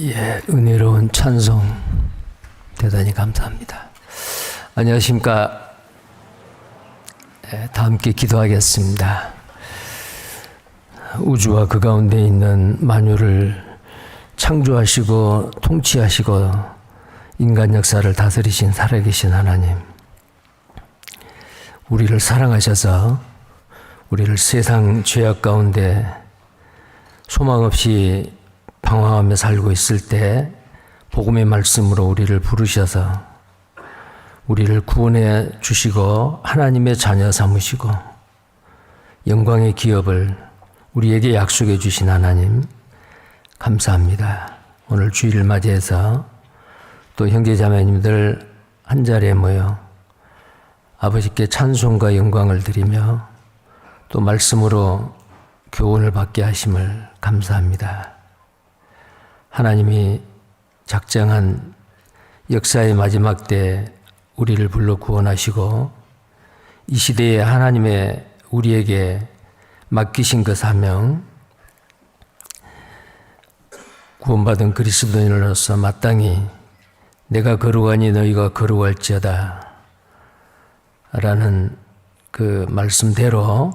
은혜로운 찬송 대단히 감사합니다. 안녕하십니까. 다 함께 기도하겠습니다. 우주와 그 가운데 있는 만유를 창조하시고 통치하시고 인간 역사를 다스리신 살아계신 하나님, 우리를 사랑하셔서 우리를 세상 죄악 가운데 소망 없이 방황하며 살고 있을 때 복음의 말씀으로 우리를 부르셔서 우리를 구원해 주시고 하나님의 자녀 삼으시고 영광의 기업을 우리에게 약속해 주신 하나님 감사합니다. 오늘 주일을 맞이해서 또 형제자매님들 한자리에 모여 아버지께 찬송과 영광을 드리며 또 말씀으로 교훈을 받게 하심을 감사합니다. 하나님이 작정한 역사의 마지막 때 우리를 불러 구원하시고 이 시대에 하나님의 우리에게 맡기신 그 사명, 구원받은 그리스도인으로서 마땅히 내가 거룩하니 너희가 거룩할지어다 라는 그 말씀대로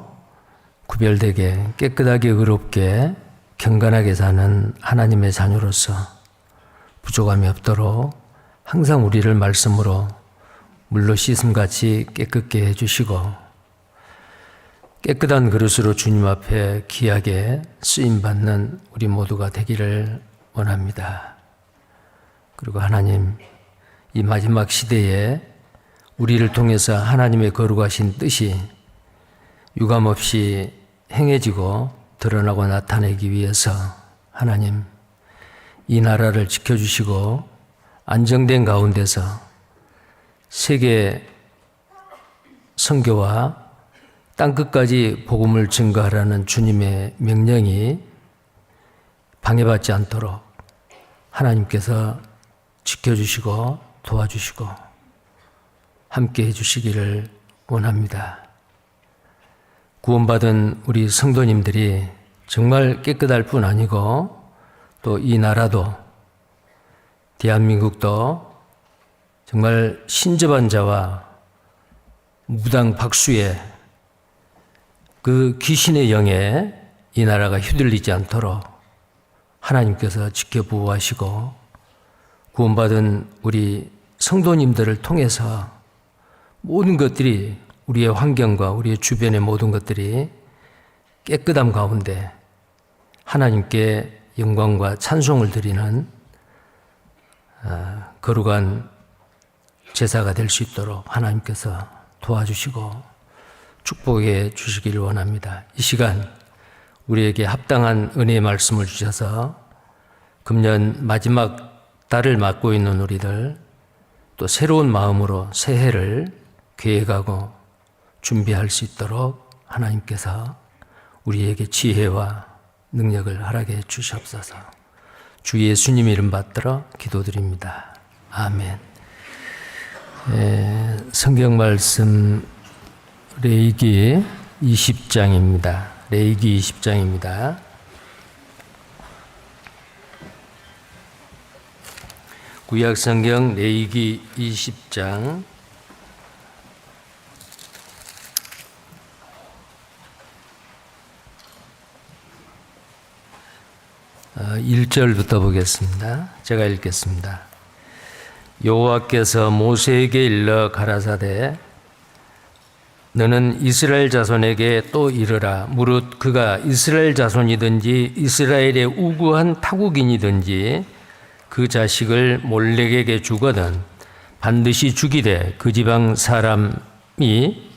구별되게 깨끗하게 의롭게 경건하게 사는 하나님의 자녀로서 부족함이 없도록 항상 우리를 말씀으로 물로 씻음같이 깨끗게 해주시고 깨끗한 그릇으로 주님 앞에 귀하게 쓰임받는 우리 모두가 되기를 원합니다. 그리고 하나님, 이 마지막 시대에 우리를 통해서 하나님의 거룩하신 뜻이 유감없이 행해지고 드러나고 나타내기 위해서 하나님, 이 나라를 지켜주시고 안정된 가운데서 세계 선교와 땅끝까지 복음을 증거하라는 주님의 명령이 방해받지 않도록 하나님께서 지켜주시고 도와주시고 함께 해주시기를 원합니다. 구원받은 우리 성도님들이 정말 깨끗할 뿐 아니고 또 이 나라도 대한민국도 정말 신접한 자와 무당 박수의 그 귀신의 영에 이 나라가 휘둘리지 않도록 하나님께서 지켜보호하시고 구원받은 우리 성도님들을 통해서 모든 것들이 우리의 환경과 우리의 주변의 모든 것들이 깨끗함 가운데 하나님께 영광과 찬송을 드리는 거룩한 제사가 될 수 있도록 하나님께서 도와주시고 축복해 주시기를 원합니다. 이 시간 우리에게 합당한 은혜의 말씀을 주셔서 금년 마지막 달을 맞고 있는 우리들 또 새로운 마음으로 새해를 계획하고 준비할 수 있도록 하나님께서 우리에게 지혜와 능력을 허락해 주시옵소서. 주 예수님 이름 받들어 기도드립니다. 아멘. 성경 말씀 레위기 20장입니다. 레위기 20장입니다. 구약 성경 레위기 20장 1절부터 보겠습니다. 제가 읽겠습니다. 여호와께서 모세에게 일러 가라사대 너는 이스라엘 자손에게 또 이르라. 무릇 그가 이스라엘 자손이든지 이스라엘의 우구한 타국인이든지 그 자식을 몰렉에게 주거든 반드시 죽이되 그 지방 사람이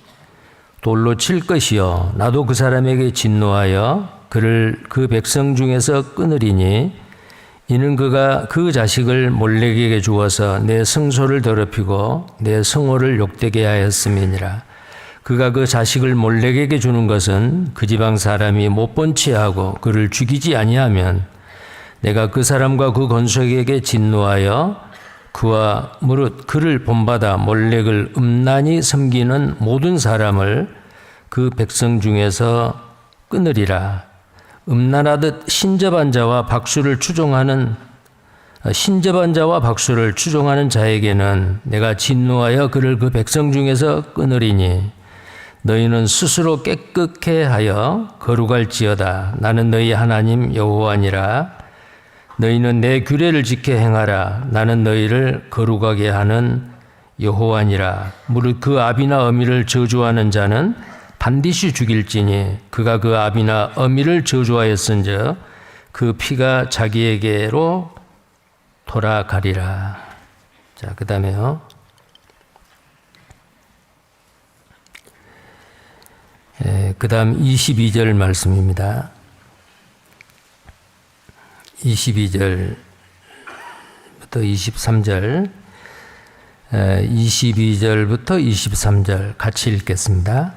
돌로 칠 것이요 나도 그 사람에게 진노하여 그를 그 백성 중에서 끊으리니 이는 그가 그 자식을 몰렉에게 주어서 내 성소를 더럽히고 내 성호를 욕되게 하였음이니라. 그가 그 자식을 몰렉에게 주는 것은 그 지방 사람이 못 본 채 하고 그를 죽이지 아니하면 내가 그 사람과 그 건속에게 진노하여 그와 무릇 그를 본받아 몰렉을 음란히 섬기는 모든 사람을 그 백성 중에서 끊으리라. 음란하듯 신접한 자와 박수를 추종하는 신접한 자와 박수를 추종하는 자에게는 내가 진노하여 그를 그 백성 중에서 끊으리니 너희는 스스로 깨끗게 하여 거룩할지어다. 나는 너희 하나님 여호와니라. 너희는 내 규례를 지켜 행하라. 나는 너희를 거룩하게 하는 여호와니라. 무릇 그 아비나 어미를 저주하는 자는 반드시 죽일지니 그가 그 아비나 어미를 저주하였은즉 그 피가 자기에게로 돌아가리라. 자, 그 다음에요. 그 다음 22절 말씀입니다. 22절부터 23절, 22절부터 23절 같이 읽겠습니다.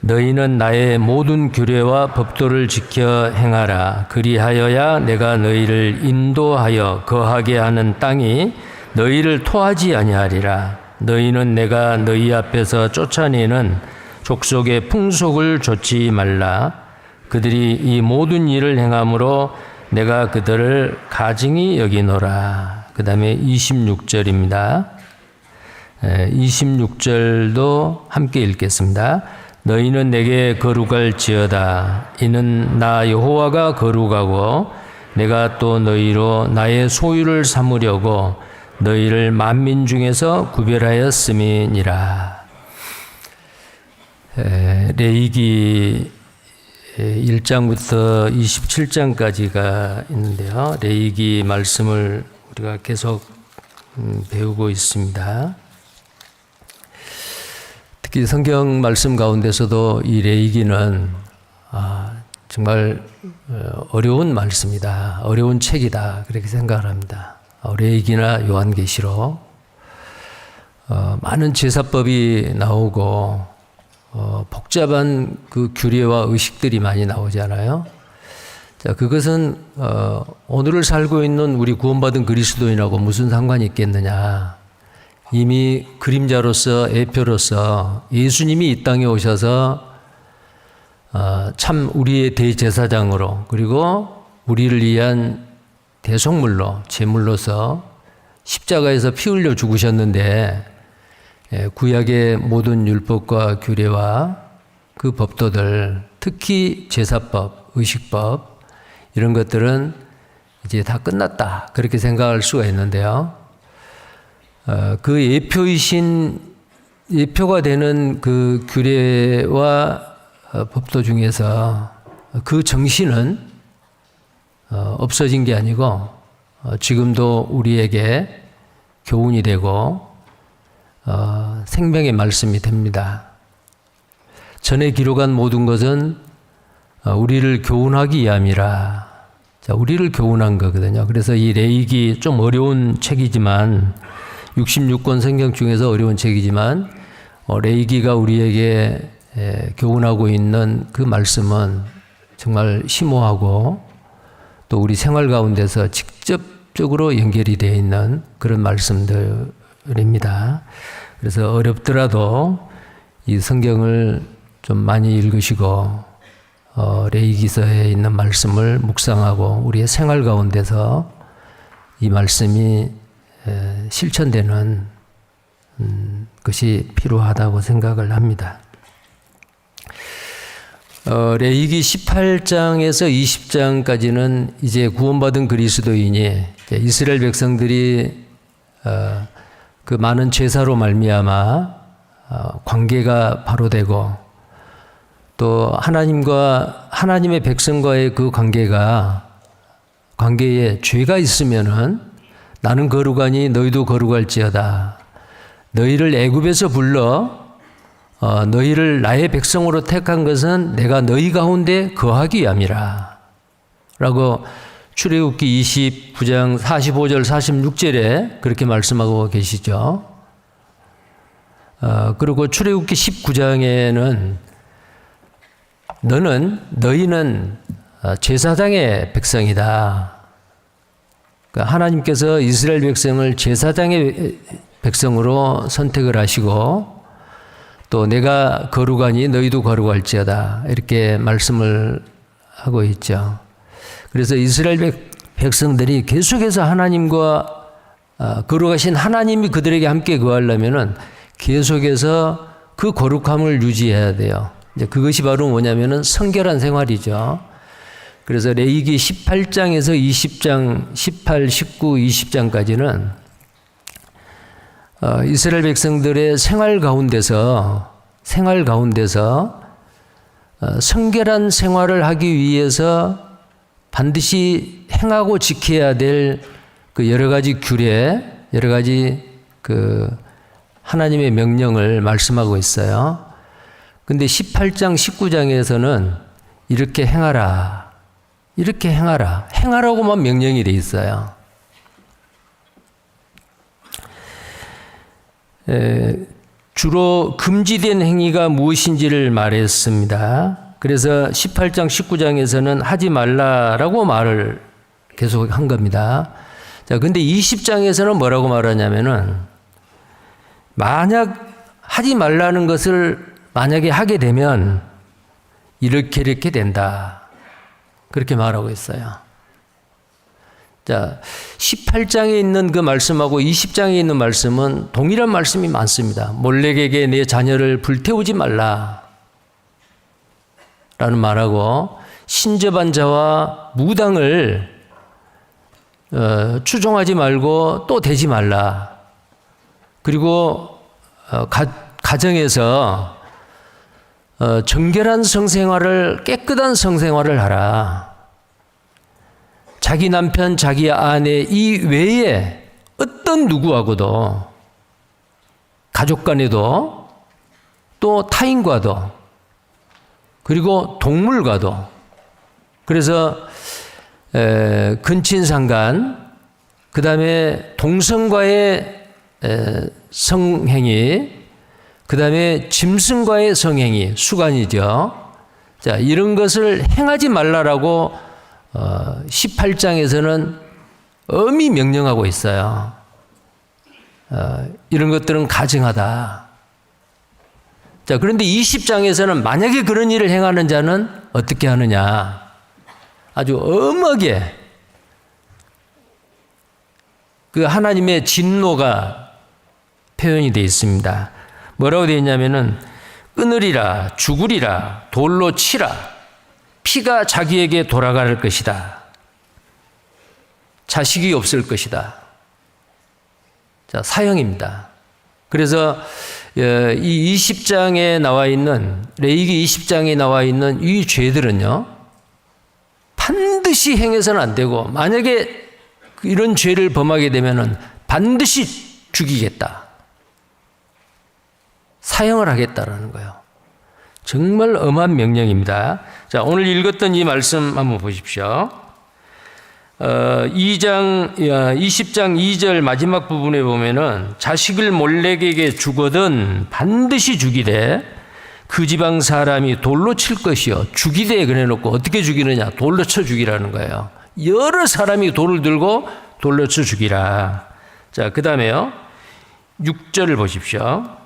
너희는 나의 모든 규례와 법도를 지켜 행하라. 그리하여야 내가 너희를 인도하여 거하게 하는 땅이 너희를 토하지 아니하리라. 너희는 내가 너희 앞에서 쫓아내는 족속의 풍속을 좇지 말라. 그들이 이 모든 일을 행함으로 내가 그들을 가증히 여기노라. 그 다음에 26절입니다. 26절도 함께 읽겠습니다. 너희는 내게 거룩할지어다. 이는 나 여호와가 거룩하고 내가 또 너희로 나의 소유를 삼으려고 너희를 만민 중에서 구별하였음이니라. 레위기 1장부터 27장까지가 있는데요. 레위기 말씀을 우리가 계속 배우고 있습니다. 특히 성경 말씀 가운데서도 이 레위기는 정말 어려운 말씀이다. 어려운 책이다. 그렇게 생각을 합니다. 레위기나 요한계시록 많은 제사법이 나오고 복잡한 그 규례와 의식들이 많이 나오잖아요. 자, 그것은 오늘을 살고 있는 우리 구원받은 그리스도인하고 무슨 상관이 있겠느냐. 이미 그림자로서 예표로서 예수님이 이 땅에 오셔서 참 우리의 대제사장으로 그리고 우리를 위한 대속물로 제물로서 십자가에서 피 흘려 죽으셨는데 구약의 모든 율법과 규례와 그 법도들, 특히 제사법, 의식법 이런 것들은 이제 다 끝났다 그렇게 생각할 수가 있는데요. 그 예표가 되는 그 규례와 법도 중에서 그 정신은 없어진 게 아니고 지금도 우리에게 교훈이 되고 생명의 말씀이 됩니다. 전에 기록한 모든 것은 우리를 교훈하기 위함이라. 자, 우리를 교훈한 거거든요. 그래서 이 레위기 좀 어려운 책이지만 66권 성경 중에서 어려운 책이지만 레위기가 우리에게 교훈하고 있는 그 말씀은 정말 심오하고 또 우리 생활 가운데서 직접적으로 연결이 되어 있는 그런 말씀들입니다. 그래서 어렵더라도 이 성경을 좀 많이 읽으시고 레위기서에 있는 말씀을 묵상하고 우리의 생활 가운데서 이 말씀이 실천되는 것이 필요하다고 생각을 합니다. 레위기 18장에서 20장까지는 이제 구원받은 그리스도인이 이스라엘 백성들이 그 많은 제사로 말미암아 관계가 바로 되고 또 하나님의 백성과의 그 관계에 죄가 있으면은 나는 거룩하니 너희도 거룩할지어다. 너희를 애굽에서 불러 너희를 나의 백성으로 택한 것은 내가 너희 가운데 거하기 위함이라. 라고 출애굽기 29장 45절 46절에 그렇게 말씀하고 계시죠. 그리고 출애굽기 19장에는 너희는 제사장의 백성이다. 그러니까 하나님께서 이스라엘 백성을 제사장의 백성으로 선택을 하시고 또 내가 거룩하니 너희도 거룩할지어다 이렇게 말씀을 하고 있죠. 그래서 이스라엘 백성들이 계속해서 하나님과 거룩하신 하나님이 그들에게 함께 거하려면은 계속해서 그 거룩함을 유지해야 돼요. 이제 그것이 바로 뭐냐면은 성결한 생활이죠. 그래서 레위기 18장에서 20장, 18, 19, 20장까지는 이스라엘 백성들의 생활 가운데서 성결한 생활을 하기 위해서 반드시 행하고 지켜야 될 그 여러 가지 규례, 여러 가지 그 하나님의 명령을 말씀하고 있어요. 근데 18장, 19장에서는 이렇게 행하라. 이렇게 행하라. 행하라고만 명령이 돼 있어요. 주로 금지된 행위가 무엇인지를 말했습니다. 그래서 18장, 19장에서는 하지 말라라고 말을 계속 한 겁니다. 자, 근데 20장에서는 뭐라고 말하냐면은 만약 하지 말라는 것을 만약에 하게 되면 이렇게 된다. 그렇게 말하고 있어요. 자, 18장에 있는 그 말씀하고 20장에 있는 말씀은 동일한 말씀이 많습니다. 몰렉에게 내 자녀를 불태우지 말라 라는 말하고 신접한 자와 무당을 추종하지 말고 또 대지 말라. 그리고 가정에서 정결한 성생활을, 깨끗한 성생활을 하라. 자기 남편, 자기 아내 이 외에 어떤 누구하고도, 가족 간에도, 또 타인과도, 그리고 동물과도, 그래서 근친상간, 그 다음에 동성과의 성행위, 그 다음에 짐승과의 성행위, 수간이죠. 자, 이런 것을 행하지 말라라고 18장에서는 엄히 명령하고 있어요. 이런 것들은 가증하다. 자, 그런데 20장에서는 만약에 그런 일을 행하는 자는 어떻게 하느냐. 아주 엄하게 그 하나님의 진노가 표현이 되어 있습니다. 뭐라고 되어 있냐면은 끊으리라, 죽으리라, 돌로 치라, 피가 자기에게 돌아갈 것이다. 자식이 없을 것이다. 자, 사형입니다. 그래서 이 20장에 나와 있는, 레위기 20장에 나와 있는 이 죄들은요, 반드시 행해서는 안 되고, 만약에 이런 죄를 범하게 되면은 반드시 죽이겠다. 사형을 하겠다라는 거예요. 정말 엄한 명령입니다. 자, 오늘 읽었던 이 말씀 한번 보십시오. 20장 2절 마지막 부분에 보면은 자식을 몰렉에게 주거든 반드시 죽이되 그 지방 사람이 돌로 칠 것이요. 죽이되 그래놓고 어떻게 죽이느냐? 돌로 쳐 죽이라는 거예요. 여러 사람이 돌을 들고 돌로 쳐 죽이라. 자, 그 다음에요. 6절을 보십시오.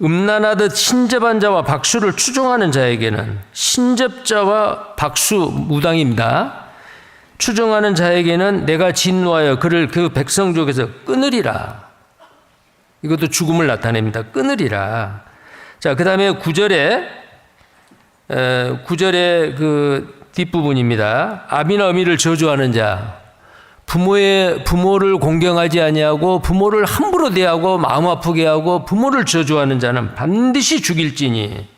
음란하듯 신접한 자와 박수를 추종하는 자에게는, 신접자와 박수 무당입니다. 추종하는 자에게는 내가 진노하여 그를 그 백성 중에서 끊으리라. 이것도 죽음을 나타냅니다. 끊으리라. 자, 그 다음에 9절에 그 뒷부분입니다. 아비나 어미를 저주하는 자, 부모를 공경하지 아니하고 부모를 함부로 대하고 마음 아프게 하고 부모를 저주하는 자는 반드시 죽일지니,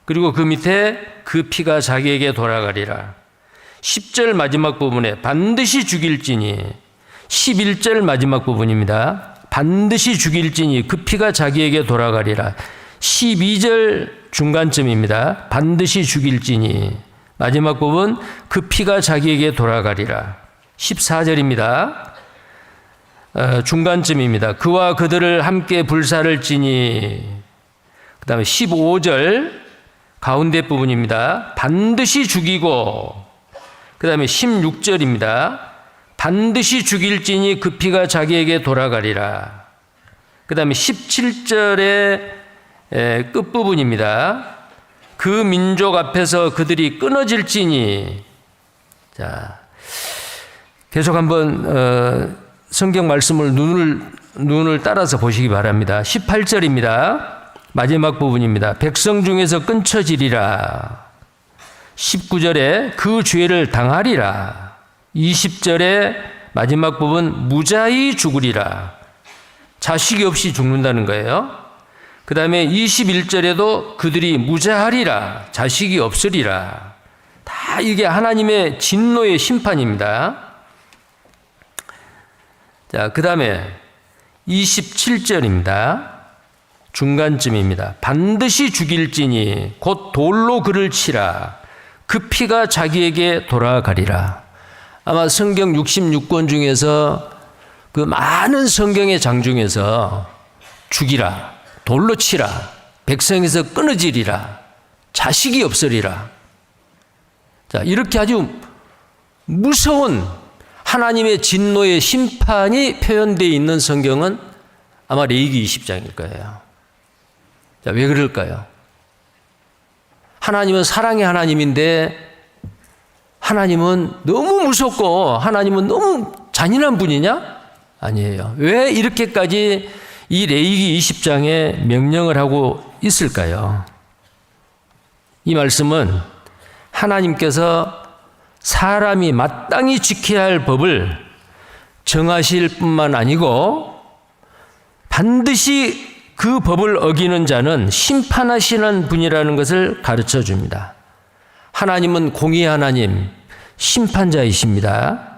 그리고 그 밑에 그 피가 자기에게 돌아가리라. 10절 마지막 부분에 반드시 죽일지니, 11절 마지막 부분입니다. 반드시 죽일지니 그 피가 자기에게 돌아가리라. 12절 중간쯤입니다. 반드시 죽일지니, 마지막 부분 그 피가 자기에게 돌아가리라. 14절입니다. 중간쯤입니다. 그와 그들을 함께 불사를지니, 그 다음에 15절 가운데 부분입니다. 반드시 죽이고, 그 다음에 16절입니다. 반드시 죽일지니 그 피가 자기에게 돌아가리라. 그 다음에 17절의 끝부분입니다. 그 민족 앞에서 그들이 끊어질지니. 자, 계속 한번 성경 말씀을 눈을 따라서 보시기 바랍니다. 18절입니다. 마지막 부분입니다. 백성 중에서 끊쳐지리라. 19절에 그 죄를 당하리라. 20절에 마지막 부분 무자히 죽으리라. 자식이 없이 죽는다는 거예요. 그 다음에 21절에도 그들이 무자하리라. 자식이 없으리라. 다 이게 하나님의 진노의 심판입니다. 자, 그 다음에 27절입니다. 중간쯤입니다. 반드시 죽일지니 곧 돌로 그를 치라. 그 피가 자기에게 돌아가리라. 아마 성경 66권 중에서 그 많은 성경의 장 중에서 죽이라, 돌로 치라, 백성에서 끊어지리라, 자식이 없으리라. 자, 이렇게 아주 무서운 하나님의 진노의 심판이 표현되어 있는 성경은 아마 레위기 20장일 거예요. 자, 왜 그럴까요? 하나님은 사랑의 하나님인데 하나님은 너무 무섭고 하나님은 너무 잔인한 분이냐? 아니에요. 왜 이렇게까지 이 레위기 20장에 명령을 하고 있을까요? 이 말씀은 하나님께서 사람이 마땅히 지켜야 할 법을 정하실 뿐만 아니고 반드시 그 법을 어기는 자는 심판하시는 분이라는 것을 가르쳐 줍니다. 하나님은 공의 하나님, 심판자이십니다.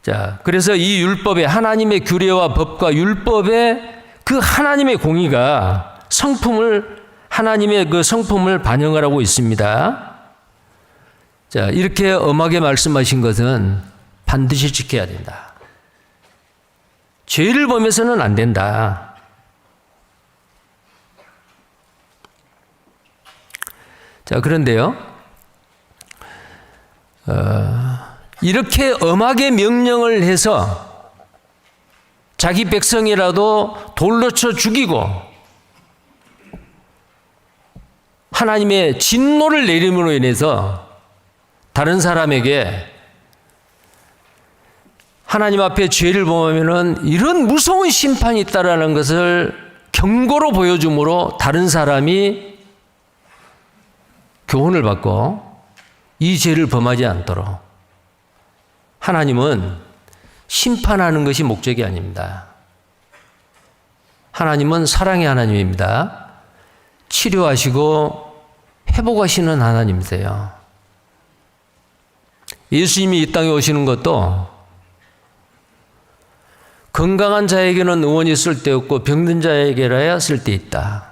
자, 그래서 이 율법에 하나님의 규례와 법과 율법에 그 하나님의 공의가 하나님의 그 성품을 반영을 하고 있습니다. 자, 이렇게 엄하게 말씀하신 것은 반드시 지켜야 된다. 죄를 범해서는 안 된다. 자, 그런데요, 이렇게 엄하게 명령을 해서 자기 백성이라도 돌로 쳐 죽이고 하나님의 진노를 내림으로 인해서 다른 사람에게 하나님 앞에 죄를 범하면은 이런 무서운 심판이 있다라는 것을 경고로 보여줌으로 다른 사람이 교훈을 받고 이 죄를 범하지 않도록 하나님은 심판하는 것이 목적이 아닙니다. 하나님은 사랑의 하나님입니다. 치료하시고 회복하시는 하나님이세요. 예수님이 이 땅에 오시는 것도 건강한 자에게는 의원이 쓸데없고 병든 자에게라야 쓸데있다.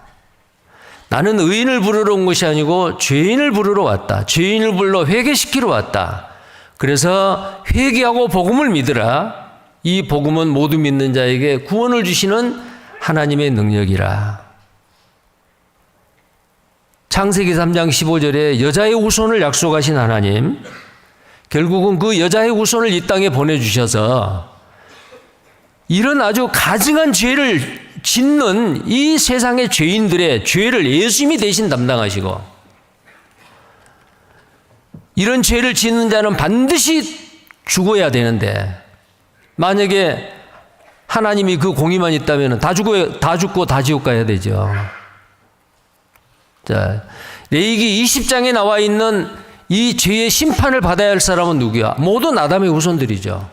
나는 의인을 부르러 온 것이 아니고 죄인을 부르러 왔다. 죄인을 불러 회개시키러 왔다. 그래서 회개하고 복음을 믿으라. 이 복음은 모두 믿는 자에게 구원을 주시는 하나님의 능력이라. 창세기 3장 15절에 여자의 후손을 약속하신 하나님, 결국은 그 여자의 후손을 이 땅에 보내주셔서 이런 아주 가증한 죄를 짓는 이 세상의 죄인들의 죄를 예수님이 대신 담당하시고, 이런 죄를 짓는 자는 반드시 죽어야 되는데 만약에 하나님이 그 공의만 있다면 다 죽고 다 지옥 가야 되죠. 자, 레위기 20장에 나와 있는 이 죄의 심판을 받아야 할 사람은 누구야? 모든 아담의 후손들이죠.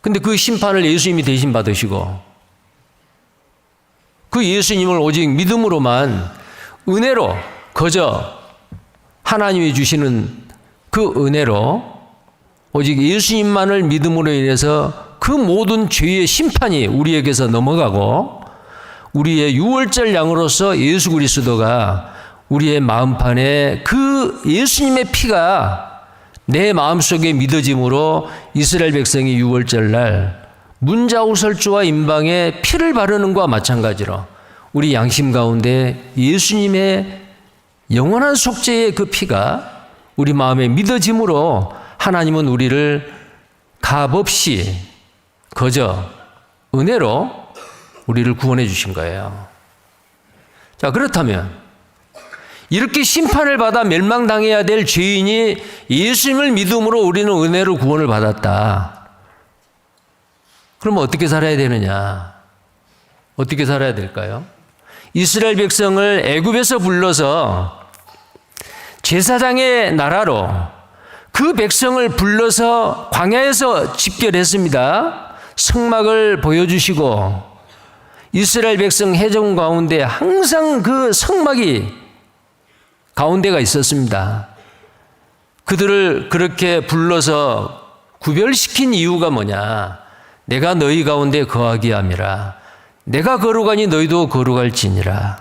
근데 그 심판을 예수님이 대신 받으시고 그 예수님을 오직 믿음으로만 은혜로 거저 하나님이 주시는 그 은혜로 오직 예수님만을 믿음으로 인해서 그 모든 죄의 심판이 우리에게서 넘어가고 우리의 유월절 양으로서 예수 그리스도가 우리의 마음판에 그 예수님의 피가 내 마음속에 믿어짐으로 이스라엘 백성이 유월절날 문자오설주와 임방에 피를 바르는 것과 마찬가지로 우리 양심 가운데 예수님의 영원한 속죄의 그 피가 우리 마음에 믿어짐으로 하나님은 우리를 값없이 거저 은혜로 우리를 구원해 주신 거예요. 자, 그렇다면 이렇게 심판을 받아 멸망당해야 될 죄인이 예수님을 믿음으로 우리는 은혜로 구원을 받았다. 그럼 어떻게 살아야 되느냐? 어떻게 살아야 될까요? 이스라엘 백성을 애굽에서 불러서 제사장의 나라로 그 백성을 불러서 광야에서 집결했습니다. 성막을 보여주시고 이스라엘 백성 회중 가운데 항상 그 성막이 가운데가 있었습니다. 그들을 그렇게 불러서 구별시킨 이유가 뭐냐? 내가 너희 가운데 거하기 함이라. 내가 거룩하니 너희도 거룩할지니라.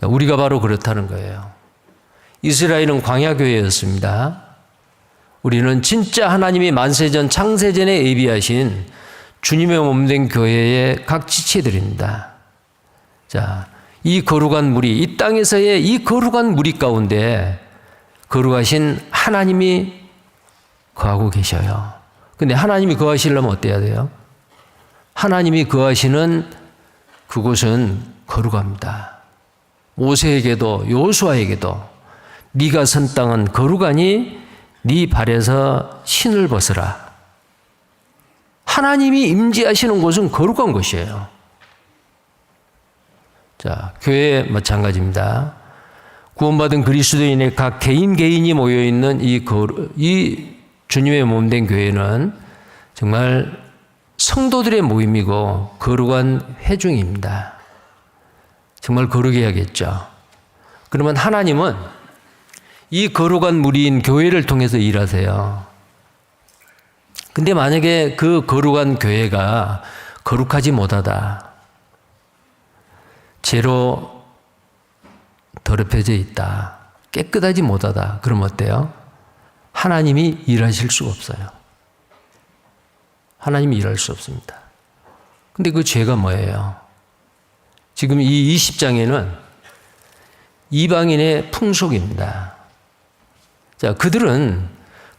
우리가 바로 그렇다는 거예요. 이스라엘은 광야교회였습니다. 우리는 진짜 하나님이 만세전 창세전에 예비하신 주님의 몸된 교회의 각 지체들입니다. 자, 이 거룩한 무리, 이 땅에서의 이 거룩한 무리 가운데 거룩하신 하나님이 거하고 계셔요. 근데 하나님이 거하시려면 어때야 돼요? 하나님이 거하시는 그곳은 거룩합니다. 모세에게도 여호수아에게도 네가 선 땅은 거룩하니 네 발에서 신을 벗으라. 하나님이 임재하시는 곳은 거룩한 곳이에요. 자, 교회 마찬가지입니다. 구원받은 그리스도인의 각 개인이 모여있는 이 주님의 몸된 교회는 정말 성도들의 모임이고 거룩한 회중입니다. 정말 거룩해야겠죠. 그러면 하나님은 이 거룩한 무리인 교회를 통해서 일하세요. 근데 만약에 그 거룩한 교회가 거룩하지 못하다, 죄로 더럽혀져 있다, 깨끗하지 못하다, 그럼 어때요? 하나님이 일하실 수가 없어요. 하나님이 일할 수 없습니다. 근데 그 죄가 뭐예요? 지금 이 20장에는 이방인의 풍속입니다. 자, 그들은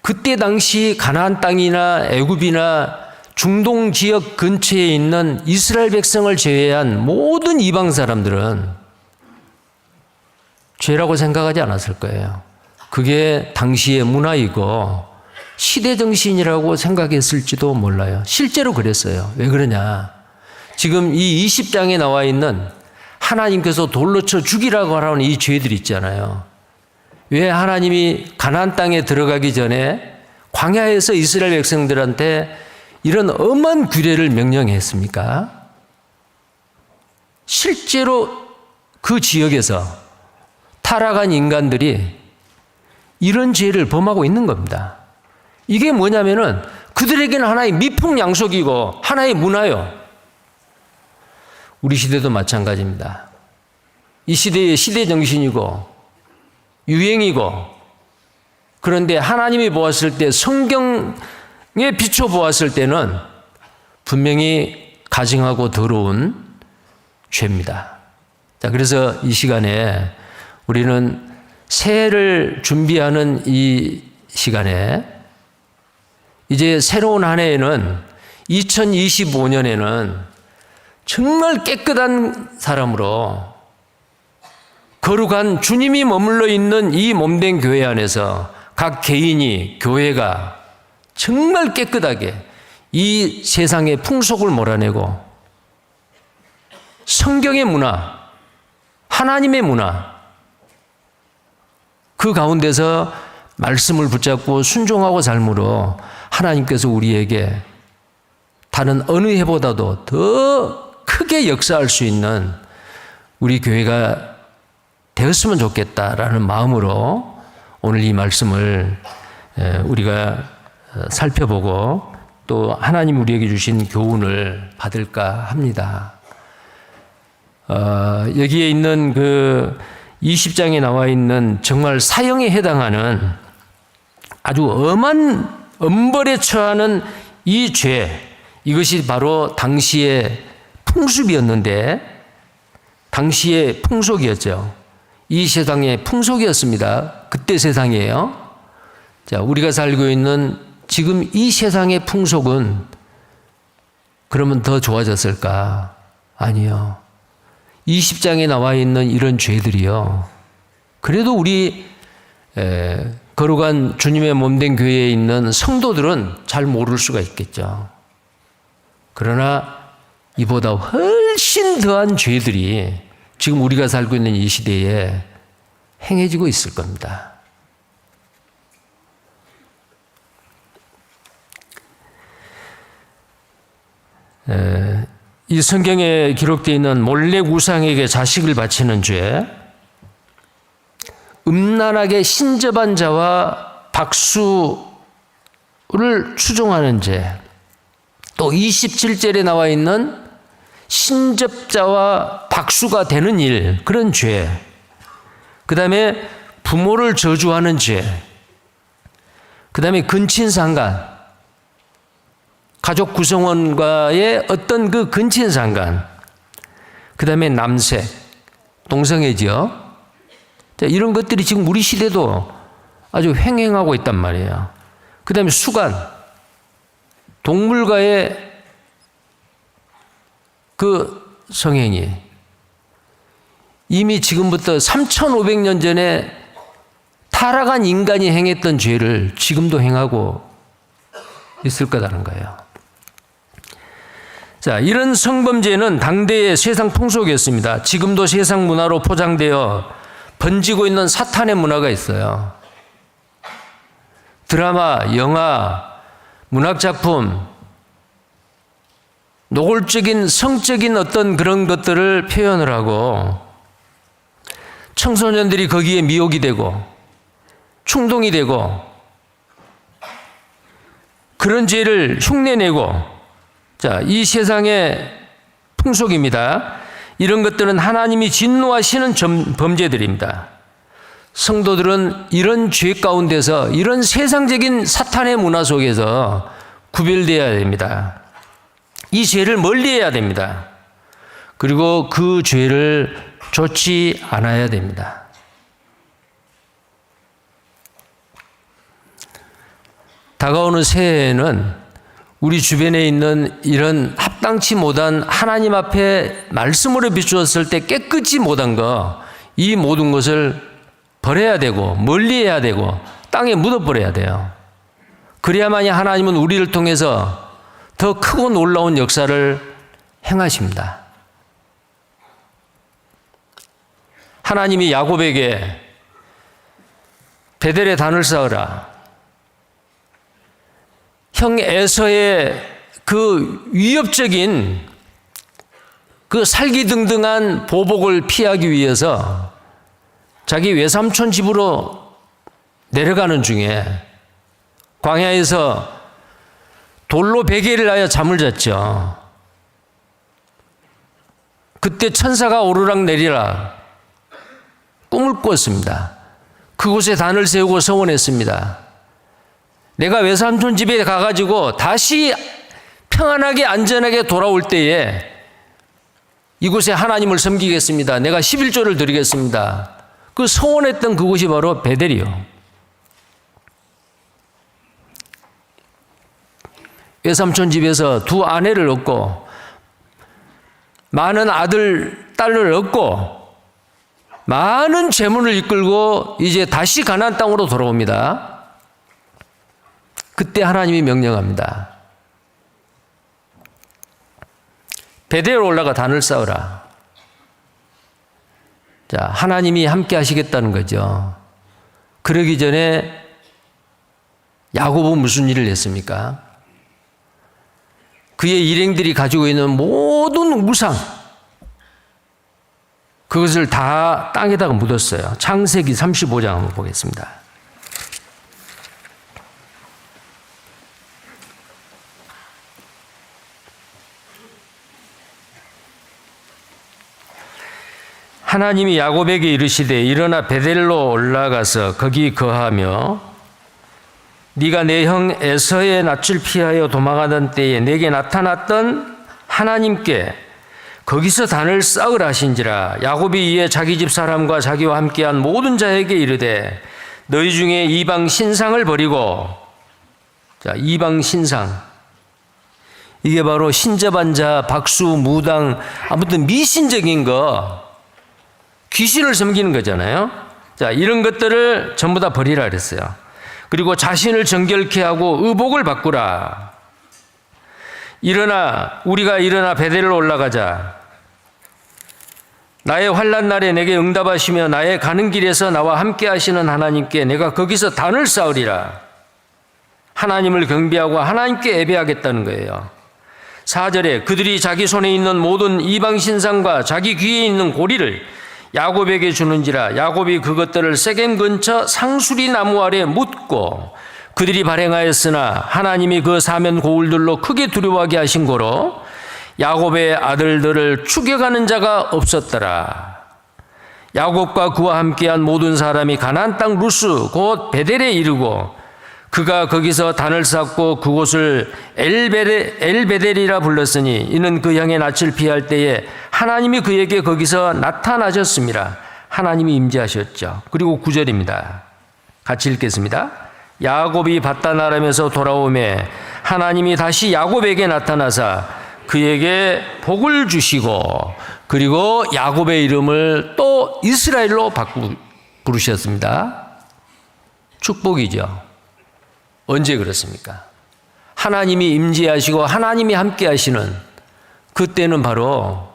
그때 당시 가나안 땅이나 애굽이나 중동 지역 근처에 있는 이스라엘 백성을 제외한 모든 이방 사람들은 죄라고 생각하지 않았을 거예요. 그게 당시의 문화이고 시대정신이라고 생각했을지도 몰라요. 실제로 그랬어요. 왜 그러냐? 지금 이 20장에 나와 있는 하나님께서 돌로 쳐 죽이라고 하라는 이 죄들 있잖아요. 왜 하나님이 가나안 땅에 들어가기 전에 광야에서 이스라엘 백성들한테 이런 엄한 규례를 명령했습니까? 실제로 그 지역에서 타락한 인간들이 이런 죄를 범하고 있는 겁니다. 이게 뭐냐면은 그들에게는 하나의 미풍양속이고 하나의 문화요. 우리 시대도 마찬가지입니다. 이 시대의 시대정신이고 유행이고, 그런데 하나님이 보았을 때, 성경에 비춰 보았을 때는 분명히 가증하고 더러운 죄입니다. 자, 그래서 이 시간에 우리는 새해를 준비하는 이 시간에 이제 새로운 한 해에는 2025년에는 정말 깨끗한 사람으로 거룩한 주님이 머물러 있는 이 몸된 교회 안에서 각 개인이, 교회가 정말 깨끗하게 이 세상의 풍속을 몰아내고 성경의 문화, 하나님의 문화, 그 가운데서 말씀을 붙잡고 순종하고 삶으로 하나님께서 우리에게 다른 어느 해보다도 더 크게 역사할 수 있는 우리 교회가 되었으면 좋겠다라는 마음으로 오늘 이 말씀을 우리가 살펴보고 또 하나님 우리에게 주신 교훈을 받을까 합니다. 여기에 있는 그 20장에 나와 있는 정말 사형에 해당하는 아주 엄한 엄벌에 처하는 이 죄, 이것이 바로 당시의 풍습이었는데, 당시의 풍속이었죠. 이 세상의 풍속이었습니다. 그때 세상이에요. 자, 우리가 살고 있는 지금 이 세상의 풍속은 그러면 더 좋아졌을까? 아니요. 20장에 나와 있는 이런 죄들이요, 그래도 우리 거룩한 주님의 몸된 교회에 있는 성도들은 잘 모를 수가 있겠죠. 그러나 이보다 훨씬 더한 죄들이 지금 우리가 살고 있는 이 시대에 행해지고 있을 겁니다. 이 성경에 기록되어 있는 몰렉 우상에게 자식을 바치는 죄, 음란하게 신접한 자와 박수를 추종하는 죄, 또 27절에 나와 있는 신접자와 박수가 되는 일, 그런 죄, 그 다음에 부모를 저주하는 죄, 그 다음에 근친상간, 가족 구성원과의 어떤 그 근친상간, 그 다음에 남색, 동성애죠. 이런 것들이 지금 우리 시대도 아주 횡행하고 있단 말이에요. 그 다음에 수간, 동물과의 그 성행위, 이미 지금부터 3,500년 전에 타락한 인간이 행했던 죄를 지금도 행하고 있을 거라는 거예요. 자, 이런 성범죄는 당대의 세상 풍속이었습니다. 지금도 세상 문화로 포장되어 번지고 있는 사탄의 문화가 있어요. 드라마, 영화, 문학작품, 노골적인 성적인 어떤 그런 것들을 표현을 하고 청소년들이 거기에 미혹이 되고 충동이 되고 그런 죄를 흉내내고, 자, 이 세상의 풍속입니다. 이런 것들은 하나님이 진노하시는 범죄들입니다. 성도들은 이런 죄 가운데서, 이런 세상적인 사탄의 문화 속에서 구별되어야 됩니다. 이 죄를 멀리해야 됩니다. 그리고 그 죄를 좇지 않아야 됩니다. 다가오는 새해에는 우리 주변에 있는 이런 합당치 못한 하나님 앞에 말씀으로 비추었을 때 깨끗이 못한 거, 이 모든 것을 버려야 되고 멀리해야 되고 땅에 묻어버려야 돼요. 그래야만이 하나님은 우리를 통해서 더 크고 놀라운 역사를 행하십니다. 하나님이 야곱에게 베델에 단을 쌓으라, 형 에서의 그 위협적인 그 살기등등한 보복을 피하기 위해서 자기 외삼촌 집으로 내려가는 중에 광야에서 돌로 베개를 하여 잠을 잤죠. 그때 천사가 오르락 내리락 꿈을 꾸었습니다. 그곳에 단을 세우고 서원했습니다. 내가 외삼촌 집에 가가지고 다시 평안하게 안전하게 돌아올 때에 이곳에 하나님을 섬기겠습니다. 내가 11조를 드리겠습니다. 그 서원했던 그곳이 바로 베델이요. 외삼촌 집에서 두 아내를 얻고 많은 아들, 딸을 얻고 많은 재물을 이끌고 이제 다시 가나안 땅으로 돌아옵니다. 그때 하나님이 명령합니다. 베델로 올라가 단을 쌓으라. 자, 하나님이 함께 하시겠다는 거죠. 그러기 전에 야곱은 무슨 일을 했습니까? 그의 일행들이 가지고 있는 모든 우상, 그것을 다 땅에다가 묻었어요. 창세기 35장 한번 보겠습니다. 하나님이 야곱에게 이르시되 일어나 베델로 올라가서 거기 거하며 네가 내 형 에서의 낯을 피하여 도망하던 때에 내게 나타났던 하나님께 거기서 단을 쌓으라 하신지라. 야곱이 이에 자기 집 사람과 자기와 함께한 모든 자에게 이르되 너희 중에 이방 신상을 버리고, 자, 이방 신상, 이게 바로 신접한 자, 박수, 무당, 아무튼 미신적인 거, 귀신을 섬기는 거잖아요. 자, 이런 것들을 전부 다 버리라 그랬어요. 그리고 자신을 정결케 하고 의복을 바꾸라. 우리가 일어나 베델로 올라가자. 나의 환난 날에 내게 응답하시며 나의 가는 길에서 나와 함께 하시는 하나님께 내가 거기서 단을 쌓으리라. 하나님을 경배하고 하나님께 예배하겠다는 거예요. 4절에 그들이 자기 손에 있는 모든 이방 신상과 자기 귀에 있는 고리를 야곱에게 주는지라. 야곱이 그것들을 세겜 근처 상수리 나무 아래 묻고 그들이 발행하였으나 하나님이 그 사면 고울들로 크게 두려워하게 하신 고로 야곱의 아들들을 추격하는 자가 없었더라. 야곱과 그와 함께한 모든 사람이 가나안 땅 루스 곧 베델에 이르고 그가 거기서 단을 쌓고 그곳을 엘베델이라 불렀으니 이는 그 형의 낯을 피할 때에 하나님이 그에게 거기서 나타나셨습니다. 하나님이 임재하셨죠. 그리고 9절입니다. 같이 읽겠습니다. 야곱이 밧단아람에서 돌아오매 하나님이 다시 야곱에게 나타나사 그에게 복을 주시고 그리고 야곱의 이름을 또 이스라엘로 부르셨습니다. 축복이죠. 언제 그렇습니까? 하나님이 임재하시고 하나님이 함께 하시는 그때는 바로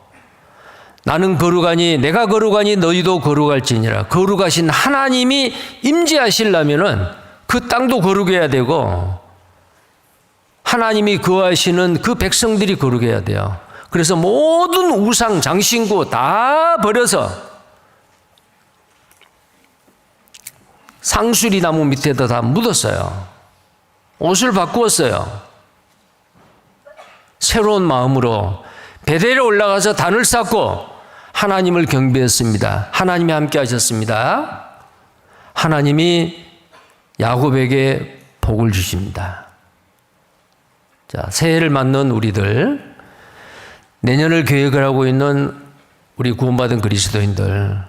나는 거룩하니 내가 거룩하니 너희도 거룩할지니라. 거룩하신 하나님이 임재하시려면은 그 땅도 거룩해야 되고 하나님이 거하시는 그 백성들이 거룩해야 돼요. 그래서 모든 우상 장신구 다 버려서 상수리 나무 밑에다 다 묻었어요. 옷을 바꾸었어요. 새로운 마음으로 베델에 올라가서 단을 쌓고 하나님을 경배했습니다. 하나님이 함께 하셨습니다. 하나님이 야곱에게 복을 주십니다. 자, 새해를 맞는 우리들, 내년을 계획을 하고 있는 우리 구원받은 그리스도인들,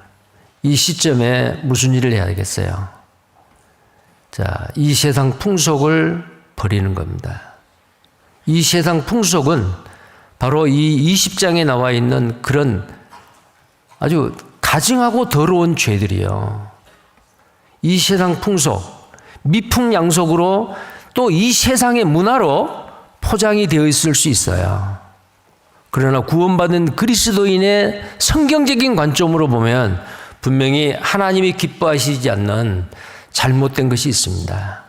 이 시점에 무슨 일을 해야 되겠어요? 자, 이 세상 풍속을 버리는 겁니다. 이 세상 풍속은 바로 이 20장에 나와 있는 그런 아주 가증하고 더러운 죄들이요. 이 세상 풍속, 미풍양속으로 또 이 세상의 문화로 포장이 되어 있을 수 있어요. 그러나 구원받은 그리스도인의 성경적인 관점으로 보면 분명히 하나님이 기뻐하시지 않는 잘못된 것이 있습니다.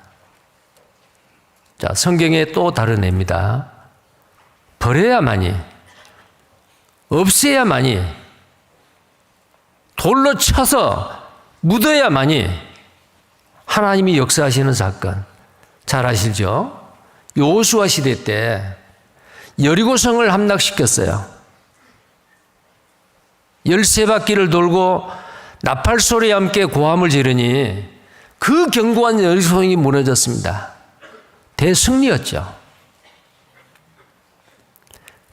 자, 성경에 또 다른 예입니다. 버려야만이, 없애야만이, 돌로 쳐서 묻어야만이 하나님이 역사하시는 사건 잘 아시죠? 여호수아 시대 때 여리고성을 함락시켰어요. 13바퀴를 돌고 나팔 소리와 함께 고함을 지르니 그 견고한 여리고성이 무너졌습니다. 대승리였죠.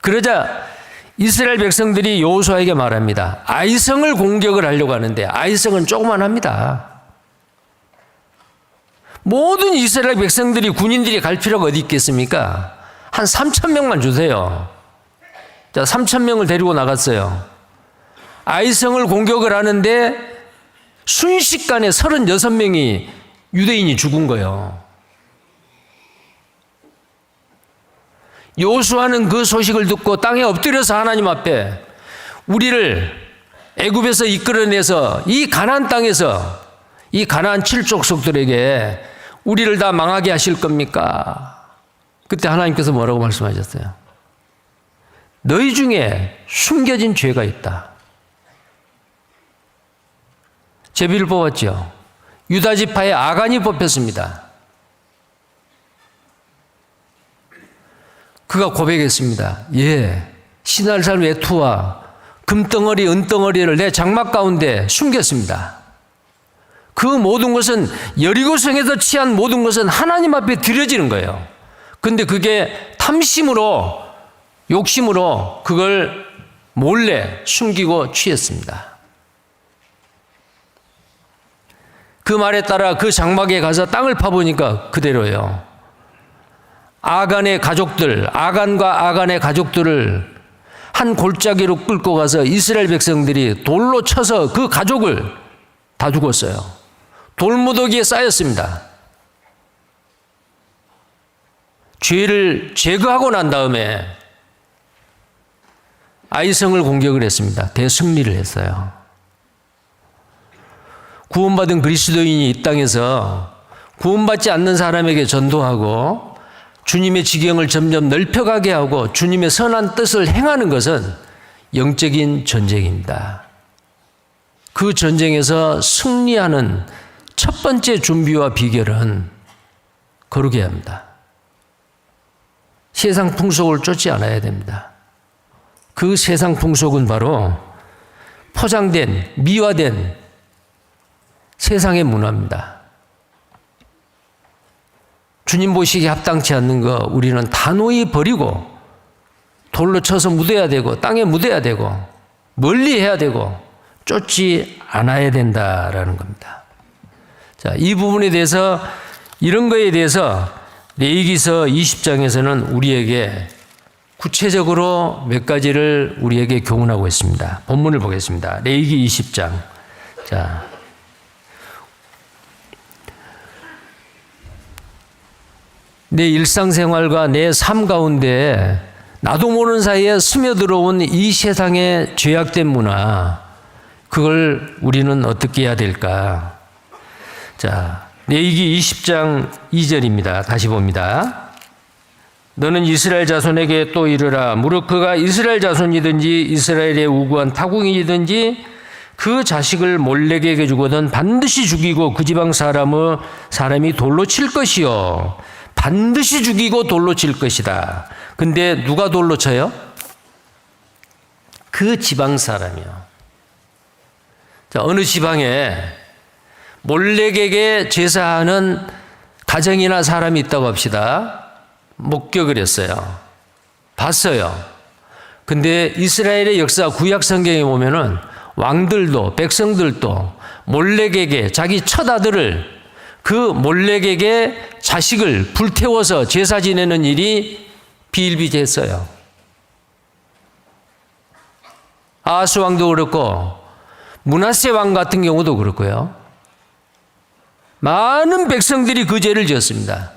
그러자 이스라엘 백성들이 여호수아에게 말합니다. 아이성을 공격을 하려고 하는데 아이성은 조그만합니다. 모든 이스라엘 백성들이 군인들이 갈 필요가 어디 있겠습니까? 한 3,000명만 주세요. 자, 3,000명을 데리고 나갔어요. 아이성을 공격을 하는데 순식간에 36명이 유대인이 죽은 거예요. 여호수아는 그 소식을 듣고 땅에 엎드려서 하나님 앞에 우리를 애굽에서 이끌어내서 이 가나안 땅에서 이 가나안 7족속들에게 우리를 다 망하게 하실 겁니까? 그때 하나님께서 뭐라고 말씀하셨어요? 너희 중에 숨겨진 죄가 있다. 제비를 뽑았죠. 유다 지파의 아간이 뽑혔습니다. 그가 고백했습니다. 예, 신할산 외투와 금덩어리, 은덩어리를 내 장막 가운데 숨겼습니다. 그 모든 것은 여리고성에서 취한 모든 것은 하나님 앞에 드려지는 거예요. 근데 그게 탐심으로, 욕심으로 그걸 몰래 숨기고 취했습니다. 그 말에 따라 그 장막에 가서 땅을 파보니까 그대로예요. 아간의 가족들, 아간과 아간의 가족들을 한 골짜기로 끌고 가서 이스라엘 백성들이 돌로 쳐서 그 가족을 다 죽었어요. 돌무더기에 쌓였습니다. 죄를 제거하고 난 다음에 아이성을 공격을 했습니다. 대승리를 했어요. 구원받은 그리스도인이 이 땅에서 구원받지 않는 사람에게 전도하고 주님의 지경을 점점 넓혀가게 하고 주님의 선한 뜻을 행하는 것은 영적인 전쟁입니다. 그 전쟁에서 승리하는 첫 번째 준비와 비결은 거룩해야 합니다. 세상 풍속을 쫓지 않아야 됩니다. 그 세상 풍속은 바로 포장된, 미화된 세상의 문화입니다. 주님 보시기에 합당치 않는 거 우리는 단호히 버리고 돌로 쳐서 묻어야 되고 땅에 묻어야 되고 멀리 해야 되고 쫓지 않아야 된다라는 겁니다. 자, 이 부분에 대해서 이런 거에 대해서 레위기서 20장에서는 우리에게 구체적으로 몇 가지를 우리에게 교훈하고 있습니다. 본문을 보겠습니다. 레위기 20장. 자, 내 일상생활과 내 삶 가운데 나도 모르는 사이에 스며들어온 이 세상의 죄악된 문화, 그걸 우리는 어떻게 해야 될까? 자, 레위기 20장 2절입니다. 다시 봅니다. 너는 이스라엘 자손에게 또 이르라. 무릇 그가 이스라엘 자손이든지 이스라엘의 우구한 타국인이든지 그 자식을 몰렉에게 주거든 반드시 죽이고 그 지방 사람이 돌로 칠 것이요. 반드시 죽이고 돌로 칠 것이다. 근데 누가 돌로 쳐요? 그 지방 사람이요. 자, 어느 지방에 몰렉에게 제사하는 가정이나 사람이 있다고 합시다. 목격을 했어요. 봤어요. 근데 이스라엘의 역사 구약 성경에 보면은 왕들도 백성들도 몰렉에게 자기 첫 아들을 그 몰렉에게 자식을 불태워서 제사 지내는 일이 비일비재했어요. 아하스 왕도 그렇고 므낫세 왕 같은 경우도 그렇고요. 많은 백성들이 그 죄를 지었습니다.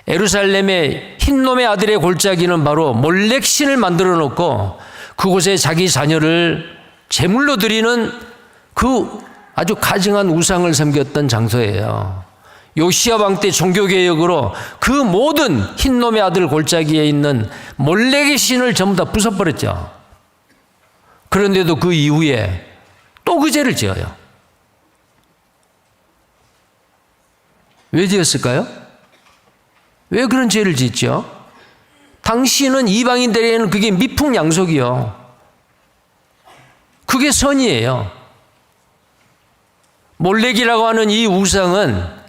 예루살렘의 흰놈의 아들의 골짜기는 바로 몰렉 신을 만들어 놓고 그곳에 자기 자녀를 제물로 드리는 그 아주 가증한 우상을 섬겼던 장소예요. 요시야 왕 때 종교개혁으로 그 모든 흰놈의 아들 골짜기에 있는 몰렉의 신을 전부 다 부숴버렸죠. 그런데도 그 이후에 또 그 죄를 지어요. 왜 지었을까요? 왜 그런 죄를 짓죠? 당시는 이방인들에게는 그게 미풍양속이요. 그게 선이에요. 몰렉이라고 하는 이 우상은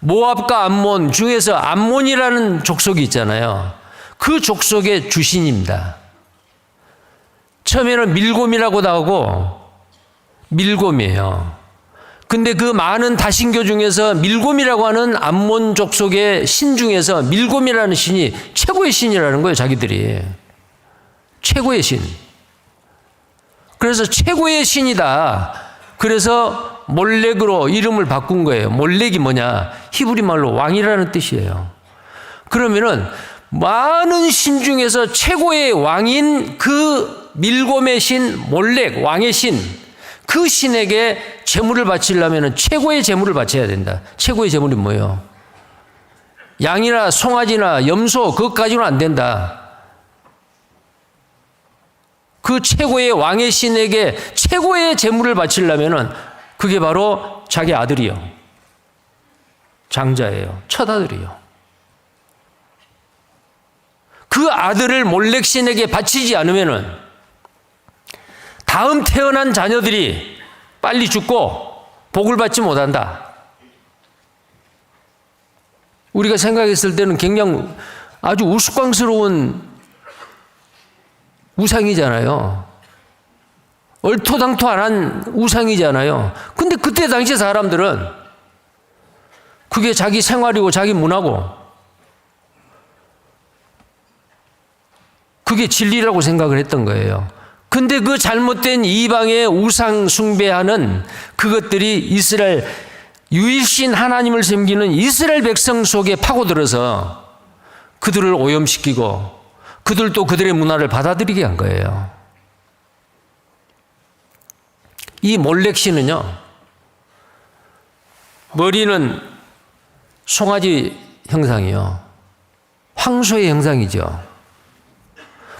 모압과 암몬 중에서 암몬이라는 족속이 있잖아요. 그 족속의 주신입니다. 처음에는 밀곰이라고도 하고 밀곰이에요. 근데 그 많은 다신교 중에서 밀곰이라고 하는 암몬 족속의 신 중에서 밀곰이라는 신이 최고의 신이라는 거예요. 자기들이. 최고의 신. 그래서 최고의 신이다. 그래서 몰렉으로 이름을 바꾼 거예요. 몰렉이 뭐냐? 히브리 말로 왕이라는 뜻이에요. 그러면은 많은 신 중에서 최고의 왕인 그 밀곰의 신 몰렉, 왕의 신, 그 신에게 제물을 바치려면 최고의 제물을 바쳐야 된다. 최고의 제물이 뭐예요? 양이나 송아지나 염소 그것까지는 안 된다. 그 최고의 왕의 신에게 최고의 제물을 바치려면 그게 바로 자기 아들이요. 장자예요. 첫 아들이요. 그 아들을 몰렉 신에게 바치지 않으면 다음 태어난 자녀들이 빨리 죽고 복을 받지 못한다. 우리가 생각했을 때는 굉장히 아주 우스꽝스러운 우상이잖아요. 얼토당토안한 우상이잖아요. 근데 그때 당시 사람들은 그게 자기 생활이고 자기 문화고 그게 진리라고 생각을 했던 거예요. 근데 그 잘못된 이방의 우상 숭배하는 그것들이 이스라엘 유일신 하나님을 섬기는 이스라엘 백성 속에 파고들어서 그들을 오염시키고 그들도 그들의 문화를 받아들이게 한 거예요. 이 몰렉 신은요, 머리는 송아지 형상이요, 황소의 형상이죠.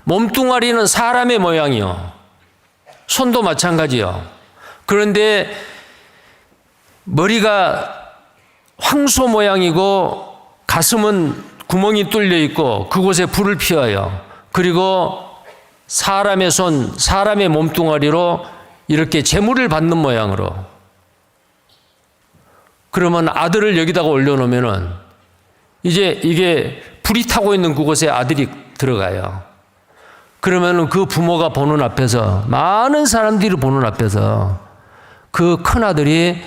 몸뚱아리는 사람의 모양이요, 손도 마찬가지요. 그런데 머리가 황소 모양이고 가슴은 구멍이 뚫려 있고 그곳에 불을 피워요. 그리고 사람의 손, 사람의 몸뚱아리로 이렇게 제물을 받는 모양으로. 그러면 아들을 여기다가 올려놓으면은 이제 이게 불이 타고 있는 그곳에 아들이 들어가요. 그러면은 그 부모가 보는 앞에서, 많은 사람들이 보는 앞에서 그 큰아들이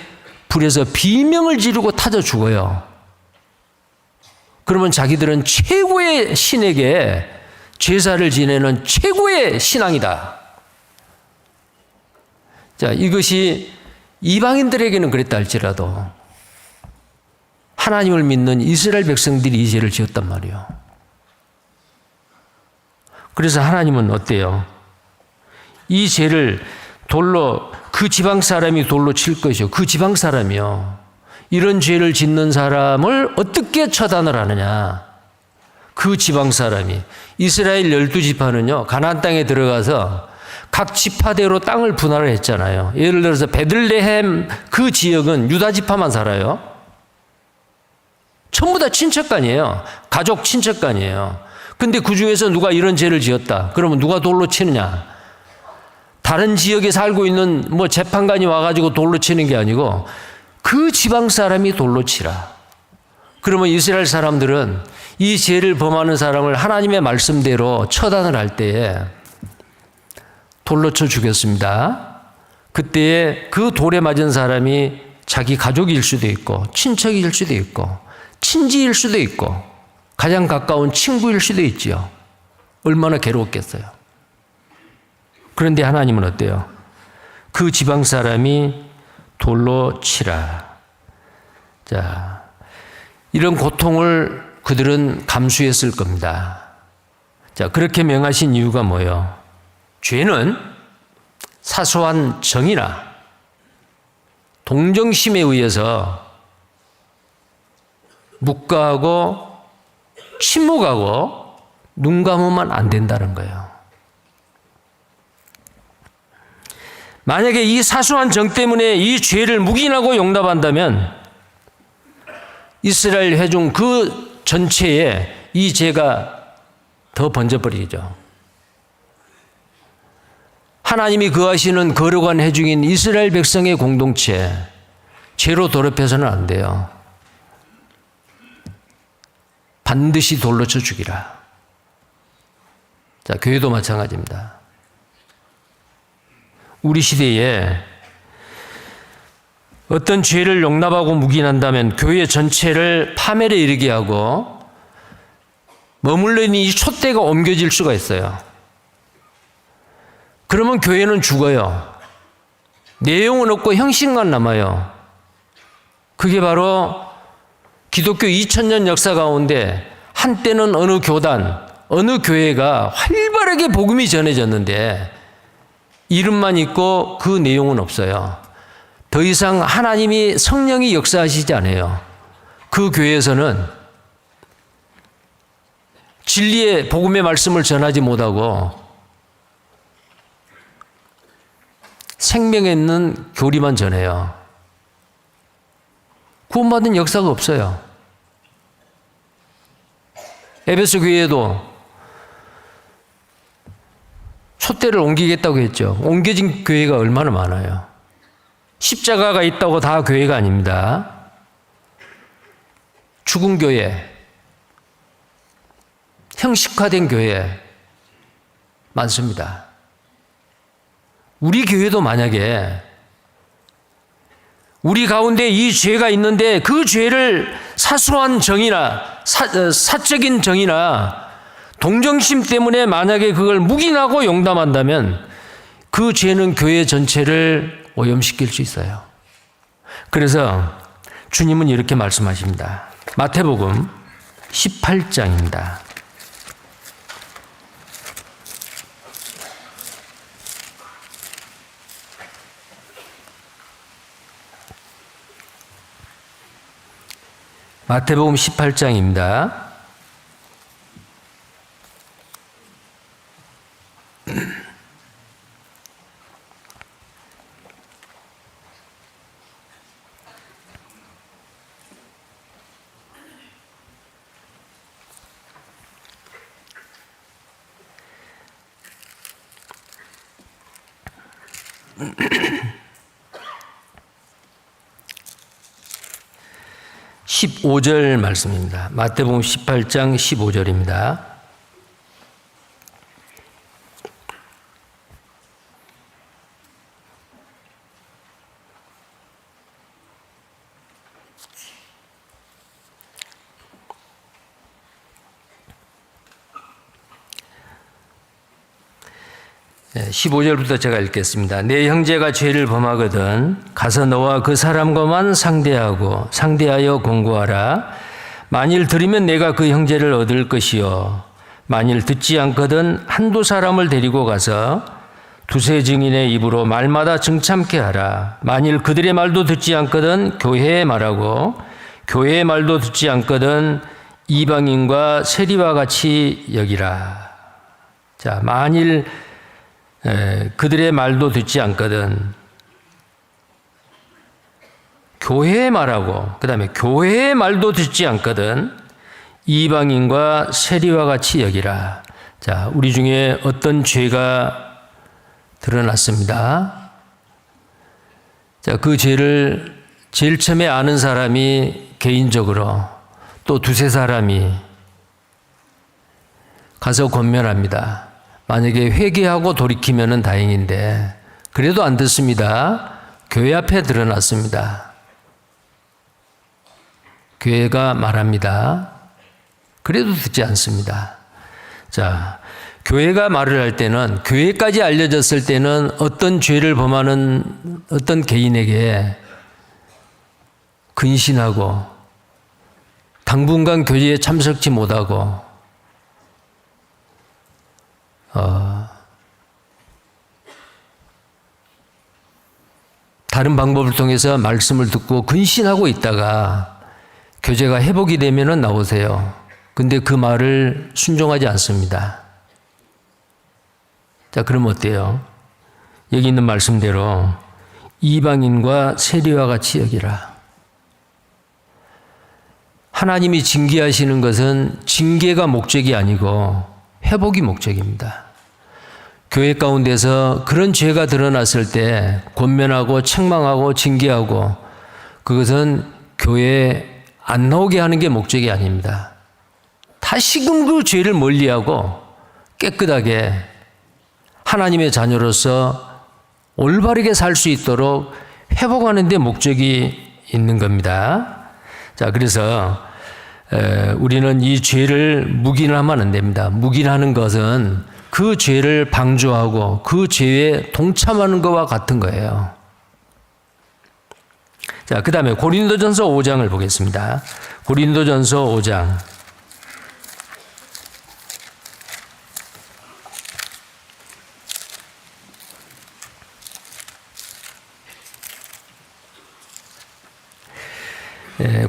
불에서 비명을 지르고 타져 죽어요. 그러면 자기들은 최고의 신에게 제사를 지내는 최고의 신앙이다. 자, 이것이 이방인들에게는 그랬다 할지라도 하나님을 믿는 이스라엘 백성들이 이 죄를 지었단 말이에요. 그래서 하나님은 어때요? 이 죄를 돌로, 그 지방 사람이 돌로 칠 것이요. 그 지방 사람이요. 이런 죄를 짓는 사람을 어떻게 처단을 하느냐? 그 지방 사람이, 이스라엘 12지파는요, 가나안 땅에 들어가서 각 지파대로 땅을 분할을 했잖아요. 예를 들어서 베들레헴 그 지역은 유다 지파만 살아요. 전부 다 친척간이에요. 가족 친척간이에요. 근데 그 중에서 누가 이런 죄를 지었다. 그러면 누가 돌로 치느냐? 다른 지역에 살고 있는 뭐 재판관이 와가지고 돌로 치는 게 아니고 그 지방 사람이 돌로 치라. 그러면 이스라엘 사람들은 이 죄를 범하는 사람을 하나님의 말씀대로 처단을 할 때에 돌로 쳐 죽였습니다. 그때에 그 돌에 맞은 사람이 자기 가족일 수도 있고 친척일 수도 있고 친지일 수도 있고 가장 가까운 친구일 수도 있지요. 얼마나 괴로웠겠어요. 그런데 하나님은 어때요? 그 지방 사람이 돌로 치라. 자, 이런 고통을 그들은 감수했을 겁니다. 자, 그렇게 명하신 이유가 뭐예요? 죄는 사소한 정이나 동정심에 의해서 묵과하고 침묵하고 눈 감으면 안 된다는 거예요. 만약에 이 사소한 정 때문에 이 죄를 묵인하고 용납한다면 이스라엘 회중 그 전체에 이 죄가 더 번져버리죠. 하나님이 거하시는 거룩한 회중인 이스라엘 백성의 공동체, 죄로 더럽혀서는 안 돼요. 반드시 돌로 쳐 죽이라. 자, 교회도 마찬가지입니다. 우리 시대에 어떤 죄를 용납하고 묵인한다면 교회 전체를 파멸에 이르게 하고 머물러 있는 이 촛대가 옮겨질 수가 있어요. 그러면 교회는 죽어요. 내용은 없고 형식만 남아요. 그게 바로 기독교 2000년 역사 가운데 한때는 어느 교단, 어느 교회가 활발하게 복음이 전해졌는데 이름만 있고 그 내용은 없어요. 더 이상 하나님이 성령이 역사하시지 않아요. 그 교회에서는 진리의 복음의 말씀을 전하지 못하고 생명에 있는 교리만 전해요. 구원받은 역사가 없어요. 에베소 교회에도 촛대를 옮기겠다고 했죠. 옮겨진 교회가 얼마나 많아요. 십자가가 있다고 다 교회가 아닙니다. 죽은 교회, 형식화된 교회 많습니다. 우리 교회도 만약에 우리 가운데 이 죄가 있는데 그 죄를 사소한 정이나 사적인 정이나 동정심 때문에 만약에 그걸 묵인하고 용담한다면 그 죄는 교회 전체를 오염시킬 수 있어요. 그래서 주님은 이렇게 말씀하십니다. 마태복음 18장입니다. 마태복음 18장입니다. (15절) 말씀입니다. 마태복음 18장 15절입니다. 네, 15절부터 제가 읽겠습니다. 내 형제가 죄를 범하거든 가서 너와 그 사람과만 상대하여 공고하라. 만일 들으면 내가 그 형제를 얻을 것이요 만일 듣지 않거든 한두 사람을 데리고 가서 두세 증인의 입으로 말마다 증참케 하라. 만일 그들의 말도 듣지 않거든 교회에 말하고 교회의 말도 듣지 않거든 이방인과 세리와 같이 여기라. 자, 만일 그들의 말도 듣지 않거든 교회의 말하고 그 다음에 교회의 말도 듣지 않거든 이방인과 세리와 같이 여기라. 자, 우리 중에 어떤 죄가 드러났습니다. 자, 그 죄를 제일 처음에 아는 사람이 개인적으로 또 두세 사람이 가서 권면합니다. 만약에 회개하고 돌이키면 다행인데 그래도 안 듣습니다. 교회 앞에 드러났습니다. 교회가 말합니다. 그래도 듣지 않습니다. 자, 교회가 말을 할 때는 교회까지 알려졌을 때는 어떤 죄를 범하는 어떤 개인에게 근신하고 당분간 교제에 참석치 못하고 다른 방법을 통해서 말씀을 듣고 근신하고 있다가 교제가 회복이 되면 나오세요. 근데 그 말을 순종하지 않습니다. 자, 그럼 어때요? 여기 있는 말씀대로 이방인과 세리와 같이 여기라. 하나님이 징계하시는 것은 징계가 목적이 아니고 회복이 목적입니다. 교회 가운데서 그런 죄가 드러났을 때 권면하고 책망하고 징계하고 그것은 교회에 안 나오게 하는 게 목적이 아닙니다. 다시금 그 죄를 멀리하고 깨끗하게 하나님의 자녀로서 올바르게 살 수 있도록 회복하는 데 목적이 있는 겁니다. 자, 그래서 우리는 이 죄를 묵인하면 안 됩니다. 묵인하는 것은 그 죄를 방조하고 그 죄에 동참하는 것과 같은 거예요. 자, 그 다음에 고린도전서 5장을 보겠습니다. 고린도전서 5장.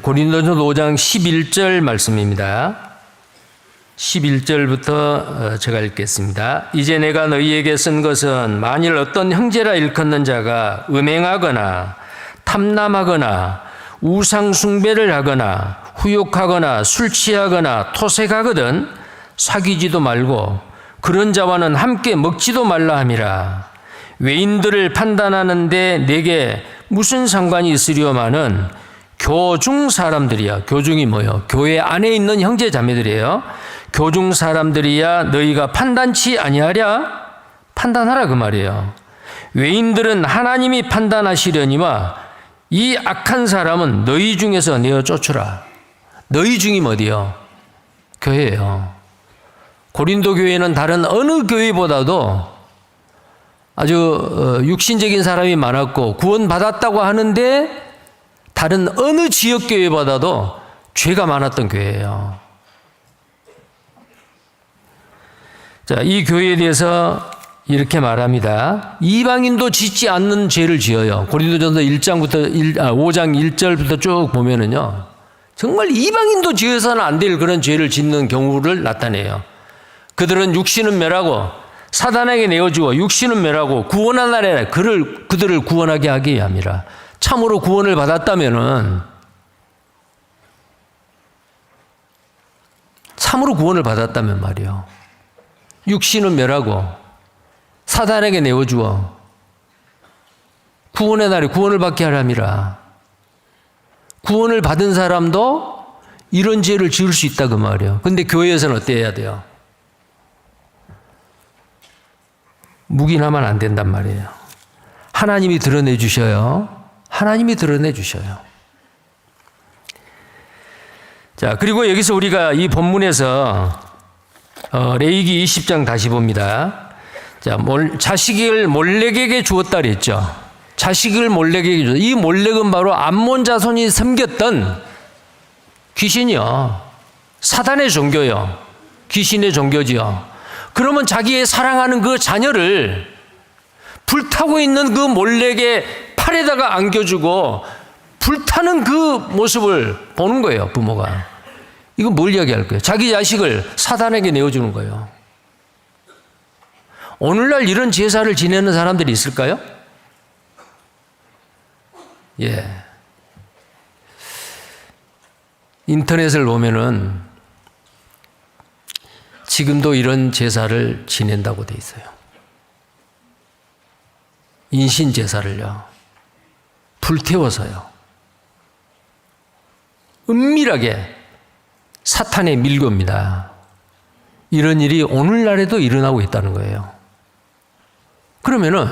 고린도전서 5장 11절 말씀입니다. 11절부터 제가 읽겠습니다. 이제 내가 너희에게 쓴 것은 만일 어떤 형제라 일컫는 자가 음행하거나 탐남하거나 우상 숭배를 하거나 후욕하거나 술 취하거나 토색하거든 사귀지도 말고 그런 자와는 함께 먹지도 말라 함이라. 외인들을 판단하는데 내게 무슨 상관이 있으려마는 교중 사람들이야. 교중이 뭐요? 교회 안에 있는 형제 자매들이에요. 교중 사람들이야 너희가 판단치 아니하랴? 판단하라 그 말이에요. 외인들은 하나님이 판단하시려니와 이 악한 사람은 너희 중에서 내어 쫓으라. 너희 중이 어디요? 교회예요. 고린도 교회는 다른 어느 교회보다도 아주 육신적인 사람이 많았고 구원받았다고 하는데 다른 어느 지역 교회보다도 죄가 많았던 교회예요. 자, 이 교회에 대해서 이렇게 말합니다. 이방인도 짓지 않는 죄를 지어요. 고린도전서 5장 1절부터 쭉 보면은요. 정말 이방인도 지어서는 안 될 그런 죄를 짓는 경우를 나타내요. 그들은 육신은 멸하고 사단에게 내어주어 육신은 멸하고 구원한 날에 그들을 구원하게 하기 위함이라. 참으로 구원을 받았다면은 참으로 구원을 받았다면 말이요. 육신은 멸하고 사단에게 내어주어 구원의 날에 구원을 받게 하람이라. 구원을 받은 사람도 이런 죄를 지을 수 있다 그 말이에요. 근데 교회에서는 어떻게 해야 돼요? 묵인하면 안 된단 말이에요. 하나님이 드러내 주셔요. 하나님이 드러내 주셔요. 자, 그리고 여기서 우리가 이 본문에서 레위기 20장 다시 봅니다. 자, 자식을 몰렉에게 주었다 그랬죠. 자식을 몰렉에게 주었다. 이 몰렉은 바로 암몬 자손이 섬겼던 귀신이요. 사단의 종교요. 귀신의 종교지요. 그러면 자기의 사랑하는 그 자녀를 불타고 있는 그 몰렉의 팔에다가 안겨주고 불타는 그 모습을 보는 거예요, 부모가. 이건 뭘 이야기할 거예요? 자기 자식을 사단에게 내어주는 거예요. 오늘날 이런 제사를 지내는 사람들이 있을까요? 예. 인터넷을 보면은 지금도 이런 제사를 지낸다고 돼 있어요. 인신 제사를요. 불태워서요. 은밀하게 사탄의 밀고입니다. 이런 일이 오늘날에도 일어나고 있다는 거예요. 그러면은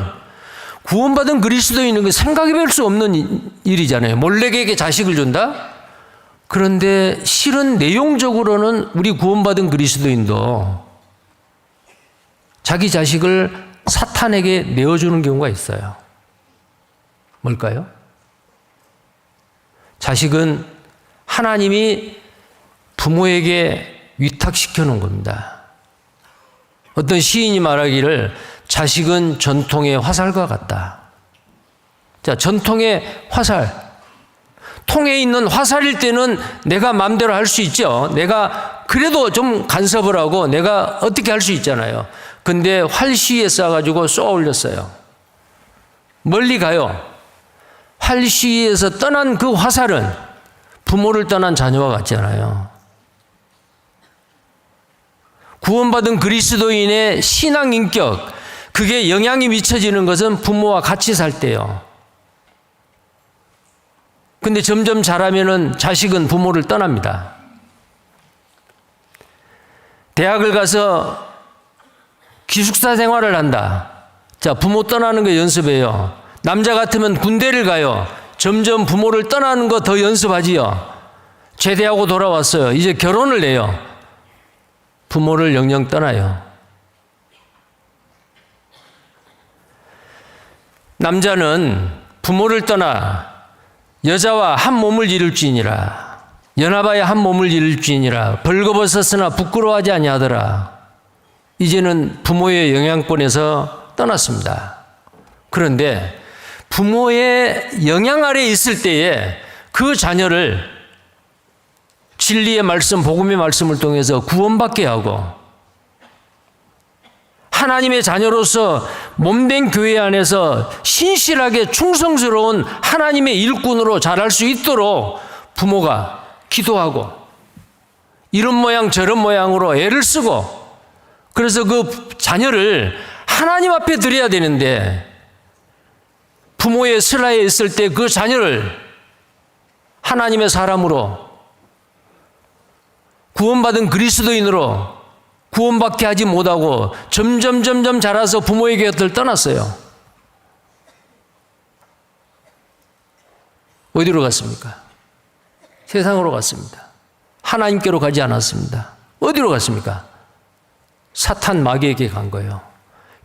구원받은 그리스도인은 생각해 볼 수 없는 일이잖아요. 몰렉에게 자식을 준다? 그런데 실은 내용적으로는 우리 구원받은 그리스도인도 자기 자식을 사탄에게 내어주는 경우가 있어요. 뭘까요? 자식은 하나님이 부모에게 위탁시켜 놓은 겁니다. 어떤 시인이 말하기를 자식은 전통의 화살과 같다. 자, 전통의 화살. 통에 있는 화살일 때는 내가 마음대로 할 수 있죠. 내가 그래도 좀 간섭을 하고 내가 어떻게 할 수 있잖아요. 근데 활시에 쏴가지고 쏘아 올렸어요. 멀리 가요. 활시에서 떠난 그 화살은 부모를 떠난 자녀와 같잖아요. 구원받은 그리스도인의 신앙 인격, 그게 영향이 미쳐지는 것은 부모와 같이 살 때요. 근데 점점 자라면은 자식은 부모를 떠납니다. 대학을 가서 기숙사 생활을 한다. 자, 부모 떠나는 거 연습해요. 남자 같으면 군대를 가요. 점점 부모를 떠나는 거 더 연습하지요. 제대하고 돌아왔어요. 이제 결혼을 해요. 부모를 영영 떠나요. 남자는 부모를 떠나 여자와 한 몸을 이룰지니라. 연합하여 한 몸을 이룰지니라. 벌거벗었으나 부끄러워하지 아니하더라. 이제는 부모의 영향권에서 떠났습니다. 그런데 부모의 영향 아래 있을 때에 그 자녀를 진리의 말씀, 복음의 말씀을 통해서 구원받게 하고 하나님의 자녀로서 몸된 교회 안에서 신실하게 충성스러운 하나님의 일꾼으로 자랄 수 있도록 부모가 기도하고 이런 모양 저런 모양으로 애를 쓰고 그래서 그 자녀를 하나님 앞에 드려야 되는데 부모의 슬하에 있을 때 그 자녀를 하나님의 사람으로 구원받은 그리스도인으로 구원받게 하지 못하고 점점 자라서 부모의 곁을 떠났어요. 어디로 갔습니까? 세상으로 갔습니다. 하나님께로 가지 않았습니다. 어디로 갔습니까? 사탄 마귀에게 간 거예요.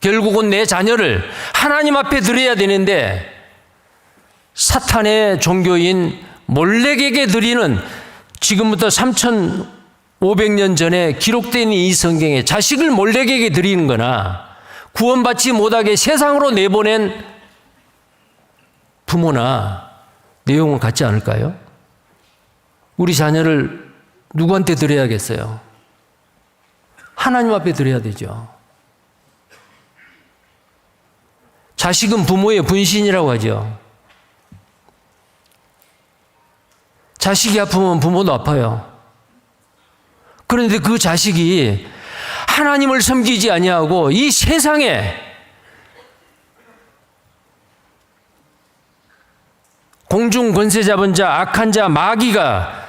결국은 내 자녀를 하나님 앞에 드려야 되는데 사탄의 종교인 몰렉에게 드리는, 지금부터 3,500년 전에 기록된 이 성경에 자식을 몰렉에게 드리는 거나 구원받지 못하게 세상으로 내보낸 부모나 내용은 같지 않을까요? 우리 자녀를 누구한테 드려야겠어요? 하나님 앞에 드려야 되죠. 자식은 부모의 분신이라고 하죠. 자식이 아프면 부모도 아파요. 그런데 그 자식이 하나님을 섬기지 아니하고 이 세상에 공중 권세 잡은 자, 악한 자, 마귀가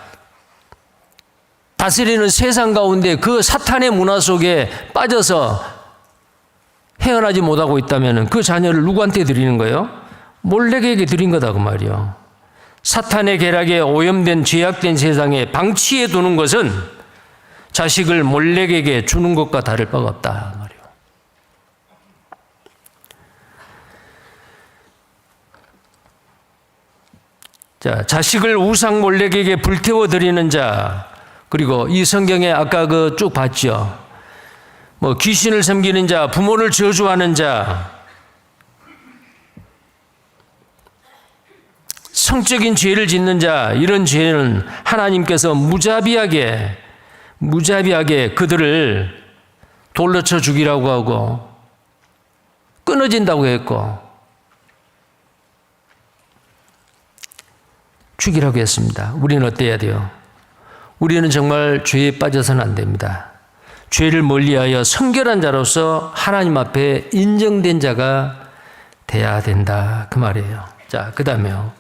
다스리는 세상 가운데 그 사탄의 문화 속에 빠져서 헤어나지 못하고 있다면 그 자녀를 누구한테 드리는 거예요? 몰렉에게 드린 거다 그 말이요. 사탄의 계략에 오염된 죄악된 세상에 방치해 두는 것은 자식을 몰렉에게 주는 것과 다를 바가 없다 말이요. 자, 자식을 우상 몰렉에게 불태워 드리는 자, 그리고 이 성경에 아까 그 쭉 봤죠. 뭐 귀신을 섬기는 자, 부모를 저주하는 자, 성적인 죄를 짓는 자, 이런 죄는 하나님께서 무자비하게 그들을 돌로 쳐 죽이라고 하고 끊어진다고 했고 죽이라고 했습니다. 우리는 어때야 돼요? 우리는 정말 죄에 빠져서는 안 됩니다. 죄를 멀리하여 성결한 자로서 하나님 앞에 인정된 자가 돼야 된다 그 말이에요. 자, 그 다음에요.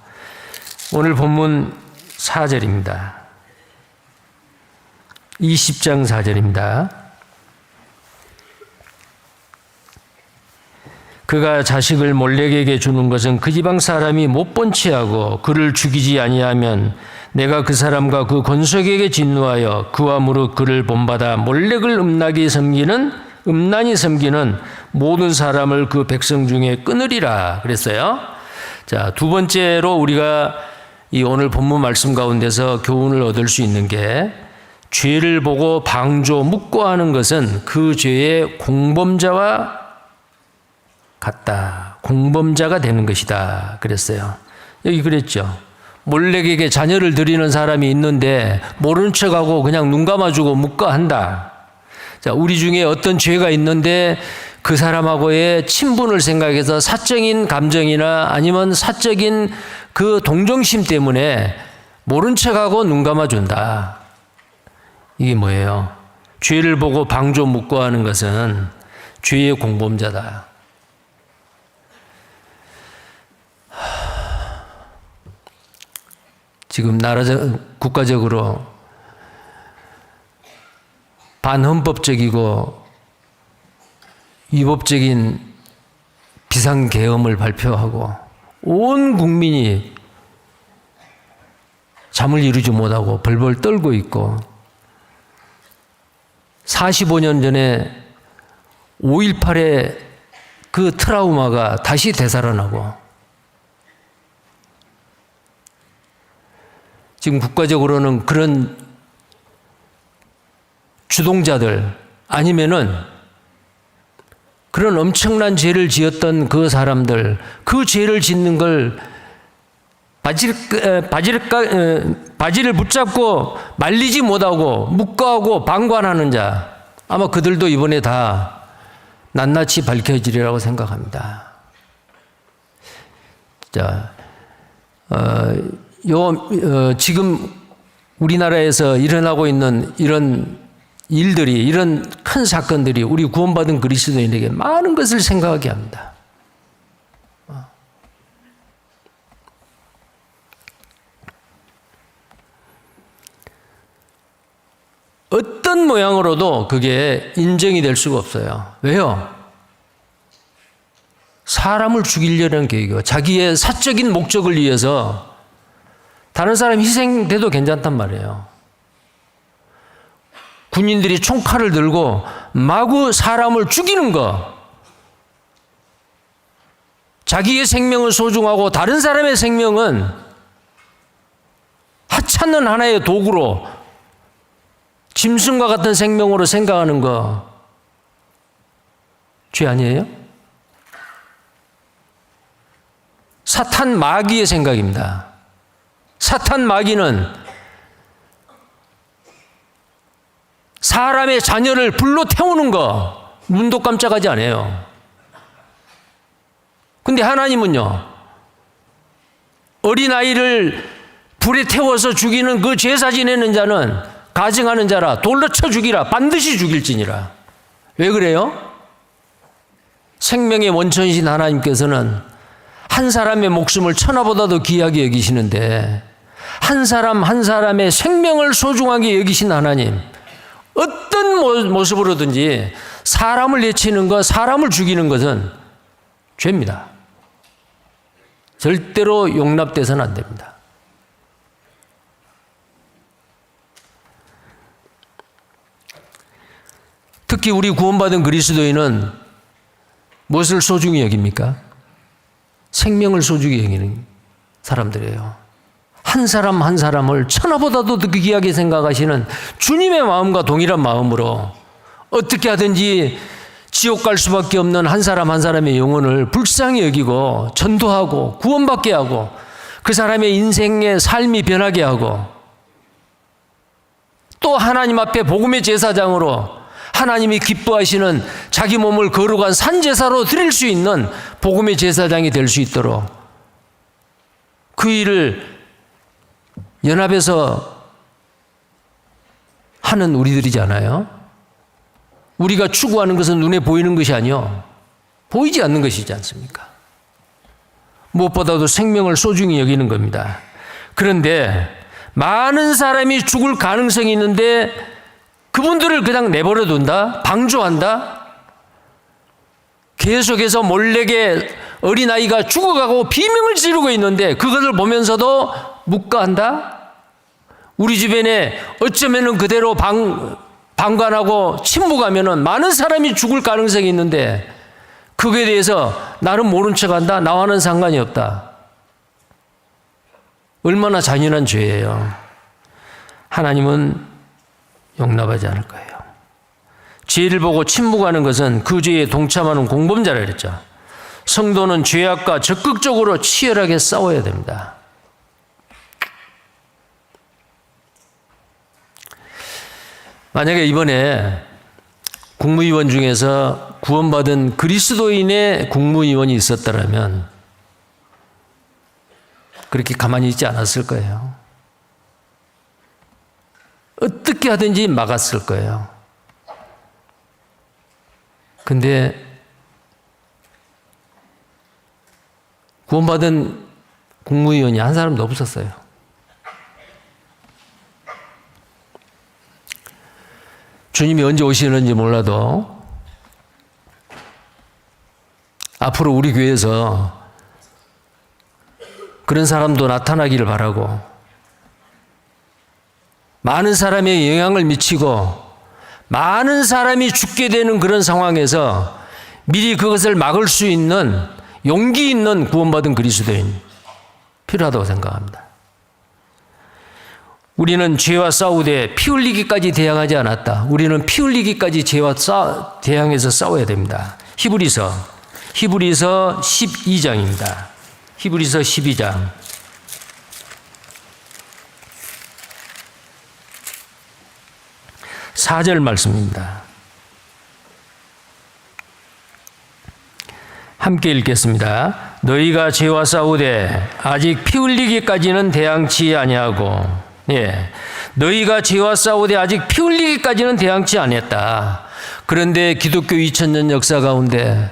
오늘 본문 4절입니다. 20장 4절입니다. 그가 자식을 몰렉에게 주는 것은 그 지방 사람이 못 본 채하고 그를 죽이지 아니하면 내가 그 사람과 그 권속에게 진노하여 그와 무릇 그를 본받아 몰렉을 음란히 섬기는 모든 사람을 그 백성 중에 끊으리라 그랬어요. 자, 두 번째로 우리가 이 오늘 본문 말씀 가운데서 교훈을 얻을 수 있는 게, 죄를 보고 방조 묵과하는 것은 그 죄의 공범자와 같다. 공범자가 되는 것이다 그랬어요. 여기 그랬죠. 몰렉에게 자녀를 드리는 사람이 있는데 모른 척하고 그냥 눈 감아주고 묵과한다. 자, 우리 중에 어떤 죄가 있는데 그 사람하고의 친분을 생각해서 사적인 감정이나 아니면 사적인 그 동정심 때문에 모른 척하고 눈 감아준다. 이게 뭐예요? 죄를 보고 방조 묵과하는 것은 죄의 공범자다. 지금 국가적으로 반헌법적이고 위법적인 비상계엄을 발표하고 온 국민이 잠을 이루지 못하고 벌벌 떨고 있고, 45년 전에 5.18의 그 트라우마가 다시 되살아나고, 지금 국가적으로는 그런 주동자들 아니면은 그런 엄청난 죄를 지었던 그 사람들, 그 죄를 짓는 걸 바지를 붙잡고 말리지 못하고 묵과하고 방관하는 자, 아마 그들도 이번에 다 낱낱이 밝혀지리라고 생각합니다. 자, 지금 우리나라에서 일어나고 있는 이런 일들이, 이런 큰 사건들이 우리 구원받은 그리스도인에게 많은 것을 생각하게 합니다. 어떤 모양으로도 그게 인정이 될 수가 없어요. 왜요? 사람을 죽이려는 계획이고 자기의 사적인 목적을 위해서 다른 사람 희생돼도 괜찮단 말이에요. 군인들이 총칼을 들고 마구 사람을 죽이는 거, 자기의 생명을 소중하고 다른 사람의 생명은 하찮는 하나의 도구로, 짐승과 같은 생명으로 생각하는 거 죄 아니에요? 사탄 마귀의 생각입니다. 사탄 마귀는 사람의 자녀를 불로 태우는 거 눈도 깜짝하지 않아요. 근데 하나님은요, 어린아이를 불에 태워서 죽이는 그 제사 지내는 자는 가증하는 자라 돌로 쳐 죽이라, 반드시 죽일지니라. 왜 그래요? 생명의 원천이신 하나님께서는 한 사람의 목숨을 천하보다도 귀하게 여기시는데, 한 사람 한 사람의 생명을 소중하게 여기신 하나님, 어떤 모습으로든지 사람을 해치는 것, 사람을 죽이는 것은 죄입니다. 절대로 용납돼서는 안 됩니다. 특히 우리 구원받은 그리스도인은 무엇을 소중히 여깁니까? 생명을 소중히 여기는 사람들이에요. 한 사람 한 사람을 천하보다도 더 귀하게 생각하시는 주님의 마음과 동일한 마음으로 어떻게 하든지 지옥 갈 수밖에 없는 한 사람 한 사람의 영혼을 불쌍히 여기고 전도하고 구원받게 하고 그 사람의 인생의 삶이 변하게 하고, 또 하나님 앞에 복음의 제사장으로 하나님이 기뻐하시는 자기 몸을 거룩한 산제사로 드릴 수 있는 복음의 제사장이 될 수 있도록 그 일을 연합해서 하는 우리들이잖아요. 우리가 추구하는 것은 눈에 보이는 것이 아니요, 보이지 않는 것이지 않습니까? 무엇보다도 생명을 소중히 여기는 겁니다. 그런데 많은 사람이 죽을 가능성이 있는데 그분들을 그냥 내버려 둔다? 방조한다? 계속해서 몰래게 어린아이가 죽어가고 비명을 지르고 있는데 그것을 보면서도 묵과한다? 우리 주변에 어쩌면은 그대로 방관하고 침묵하면은 많은 사람이 죽을 가능성이 있는데 그거에 대해서 나는 모른 척한다? 나와는 상관이 없다. 얼마나 잔인한 죄예요. 하나님은 용납하지 않을 거예요. 죄를 보고 침묵하는 것은 그 죄에 동참하는 공범자라 그랬죠. 성도는 죄악과 적극적으로 치열하게 싸워야 됩니다. 만약에 이번에 국무위원 중에서 구원받은 그리스도인의 국무위원이 있었더라면 그렇게 가만히 있지 않았을 거예요. 어떻게 하든지 막았을 거예요. 근데 구원받은 국무위원이 한 사람도 없었어요. 주님이 언제 오시는지 몰라도 앞으로 우리 교회에서 그런 사람도 나타나기를 바라고, 많은 사람에 영향을 미치고 많은 사람이 죽게 되는 그런 상황에서 미리 그것을 막을 수 있는 용기 있는 구원받은 그리스도인 필요하다고 생각합니다. 우리는 죄와 싸우되 피 흘리기까지 대항하지 않았다. 우리는 피 흘리기까지 죄와 대항해서 싸워야 됩니다. 히브리서 12장입니다. 히브리서 12장. 4절 말씀입니다. 함께 읽겠습니다. 너희가 죄와 싸우되 아직 피 흘리기까지는 대항치 아니하고, 너희가 죄와 싸우되 아직 피 흘리기까지는 대항치 아니했다. 그런데 기독교 2000년 역사 가운데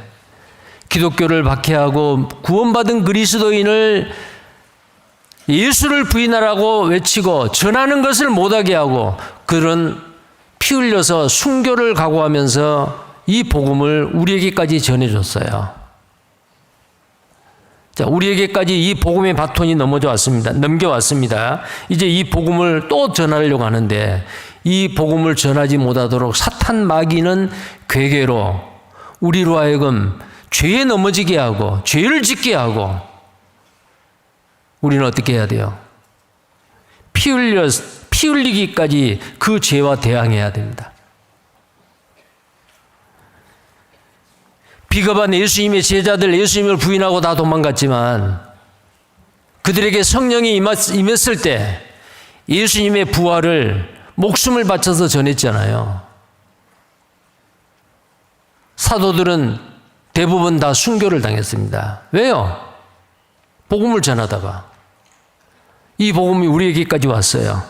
기독교를 박해하고 구원받은 그리스도인을 예수를 부인하라고 외치고 전하는 것을 못하게 하고 그런 피 흘려서 순교를 각오하면서 이 복음을 우리에게까지 전해줬어요. 자, 우리에게까지 이 복음의 바톤이 넘겨왔습니다. 이제 이 복음을 또 전하려고 하는데 이 복음을 전하지 못하도록 사탄 마귀는 괴계로 우리로 하여금 죄에 넘어지게 하고 죄를 짓게 하고 우리는 어떻게 해야 돼요? 피 흘리기까지 그 죄와 대항해야 됩니다. 비겁한 예수님의 제자들, 예수님을 부인하고 다 도망갔지만 그들에게 성령이 임했을 때 예수님의 부활을 목숨을 바쳐서 전했잖아요. 사도들은 대부분 다 순교를 당했습니다. 왜요? 복음을 전하다가 이 복음이 우리에게까지 왔어요.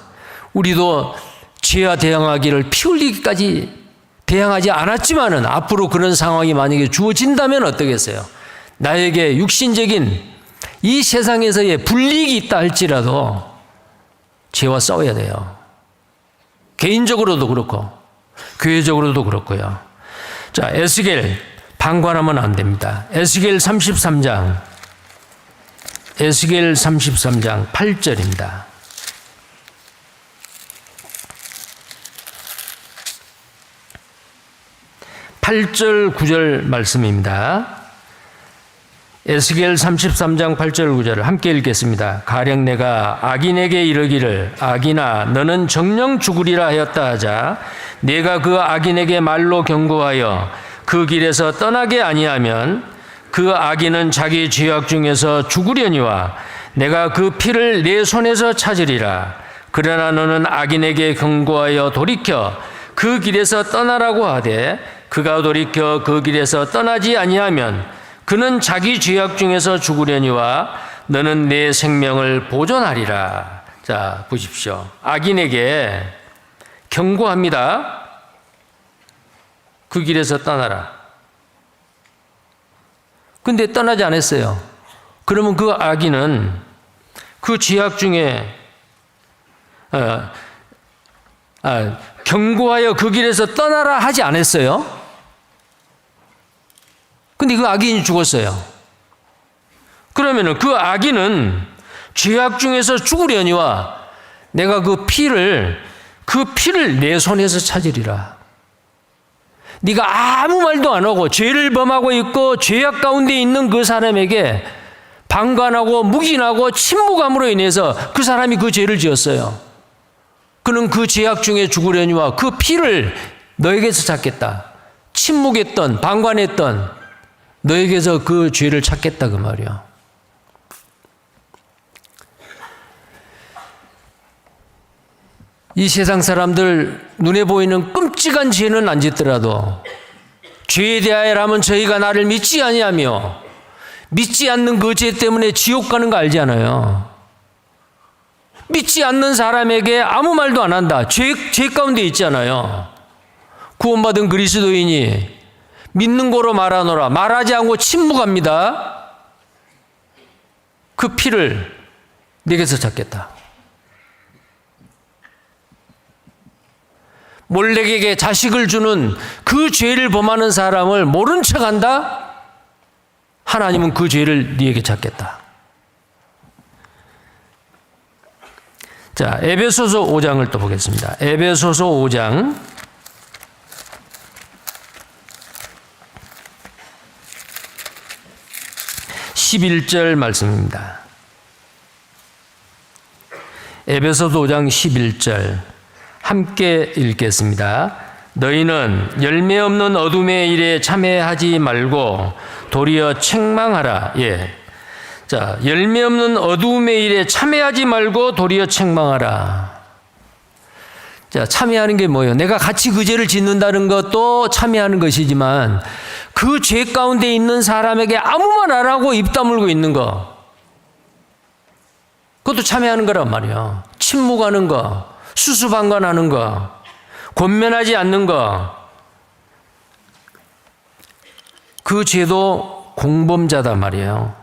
우리도 죄와 대항하기를 피 흘리기까지 대항하지 않았지만은 앞으로 그런 상황이 만약에 주어진다면 어떠겠어요? 나에게 육신적인 이 세상에서의 불이익이 있다 할지라도 죄와 싸워야 돼요. 개인적으로도 그렇고 교회적으로도 그렇고요. 자, 에스겔 방관하면 안 됩니다. 에스겔 33장 8절입니다. (8절) (9절) 말씀입니다. 에스겔 33장 8절 9절을 함께 읽겠습니다. 가령 내가 악인에게 이르기를 악인아 너는 정령 죽으리라 하였다 하자 내가 그 악인에게 말로 경고하여 그 길에서 떠나게 아니하면 그 악인은 자기 죄악 중에서 죽으려니와 내가 그 피를 내 손에서 찾으리라. 그러나 너는 악인에게 경고하여 돌이켜 그 길에서 떠나라고 하되 그가 돌이켜 그 길에서 떠나지 아니하면 그는 자기 죄악 중에서 죽으려니와 너는 내 생명을 보존하리라. 자, 보십시오. 악인에게 경고합니다. 그 길에서 떠나라. 근데 떠나지 않았어요. 그러면 그 악인은 그 죄악 중에 경고하여 그 길에서 떠나라 하지 않았어요. 근데 그 악인이 죽었어요. 그러면은 그 악인은 죄악 중에서 죽으려니와 내가 그 피를 내 손에서 찾으리라. 네가 아무 말도 안 하고 죄를 범하고 있고 죄악 가운데 있는 그 사람에게 방관하고 묵인하고 침묵함으로 인해서 그 사람이 그 죄를 지었어요. 그는 그 죄악 중에 죽으려니와 그 피를 너에게서 찾겠다. 침묵했던 방관했던 너에게서 그 죄를 찾겠다 그 말이야. 이 세상 사람들 눈에 보이는 끔찍한 죄는 안 짓더라도 죄에 대하여라면 저희가 나를 믿지 아니하며 믿지 않는 그 죄 때문에 지옥 가는 거 알잖아요. 믿지 않는 사람에게 아무 말도 안 한다. 죄 가운데 있잖아요. 구원받은 그리스도인이 믿는 거로 말하노라. 말하지 않고 침묵합니다. 그 피를 내게서 찾겠다. 몰렉에게 자식을 주는 그 죄를 범하는 사람을 모른 척한다? 하나님은 그 죄를 네게 찾겠다. 자, 에베소서 5장을 또 보겠습니다. 에베소서 5장 11절 말씀입니다. 에베소서 5장 11절 함께 읽겠습니다. 너희는 열매 없는 어둠의 일에 참여하지 말고 도리어 책망하라. 예. 자, 열매 없는 어둠의 일에 참여하지 말고 도리어 책망하라. 자, 참여하는 게 뭐예요? 내가 같이 그 죄를 짓는다는 것도 참여하는 것이지만 그 죄 가운데 있는 사람에게 아무 말 안 하고 입 다물고 있는 거, 그것도 참여하는 거란 말이에요. 침묵하는 거, 수수방관하는 거, 권면하지 않는 거, 그 죄도 공범자다 말이에요.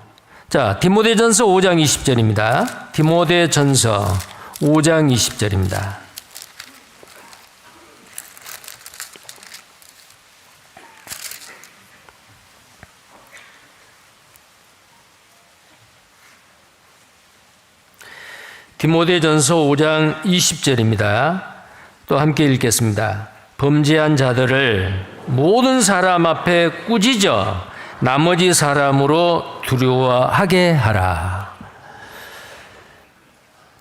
자, 디모데전서 5장 20절입니다. 디모데전서 5장 20절입니다. 디모데전서 5장 20절입니다. 또 함께 읽겠습니다. 범죄한 자들을 모든 사람 앞에 꾸짖어 나머지 사람으로 두려워하게 하라.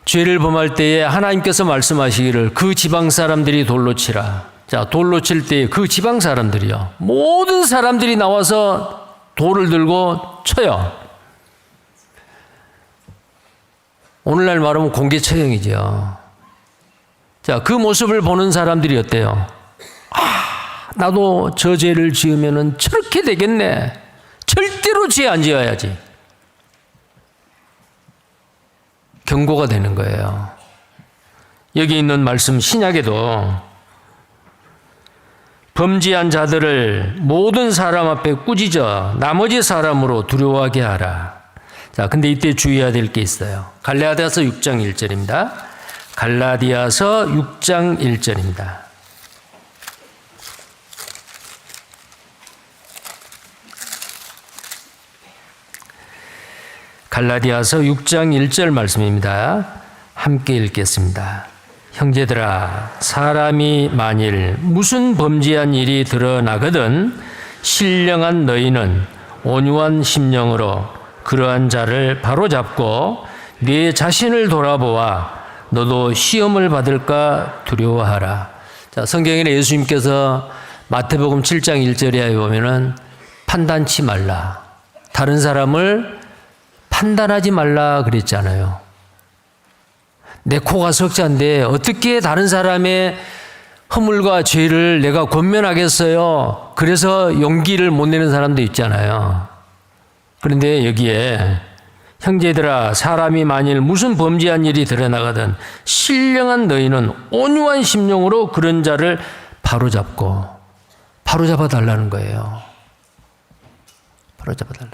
죄를 범할 때에 하나님께서 말씀하시기를 그 지방 사람들이 돌로 치라. 자, 돌로 칠 때에 그 지방 사람들이요, 모든 사람들이 나와서 돌을 들고 쳐요. 오늘날 말하면 공개 처형이죠. 자, 그 모습을 보는 사람들이 어때요? 나도 저 죄를 지으면은 저렇게 되겠네. 절대로 죄 안 지어야지. 경고가 되는 거예요. 여기 있는 말씀 신약에도 범죄한 자들을 모든 사람 앞에 꾸짖어 나머지 사람으로 두려워하게 하라. 자, 근데 이때 주의해야 될 게 있어요. 갈라디아서 6장 1절입니다. 갈라디아서 6장 1절입니다. 갈라디아서 6장 1절 말씀입니다. 함께 읽겠습니다. 형제들아, 사람이 만일 무슨 범죄한 일이 드러나거든 신령한 너희는 온유한 심령으로 그러한 자를 바로잡고 네 자신을 돌아보아 너도 시험을 받을까 두려워하라. 자, 성경에 예수님께서 마태복음 7장 1절에 보면은 판단치 말라. 다른 사람을 판단하지 말라 그랬잖아요. 내 코가 석자인데 어떻게 다른 사람의 허물과 죄를 내가 권면하겠어요? 그래서 용기를 못 내는 사람도 있잖아요. 그런데 여기에 형제들아, 사람이 만일 무슨 범죄한 일이 드러나거든 신령한 너희는 온유한 심령으로 그런 자를 바로잡아 달라는 거예요. 바로잡아 달라.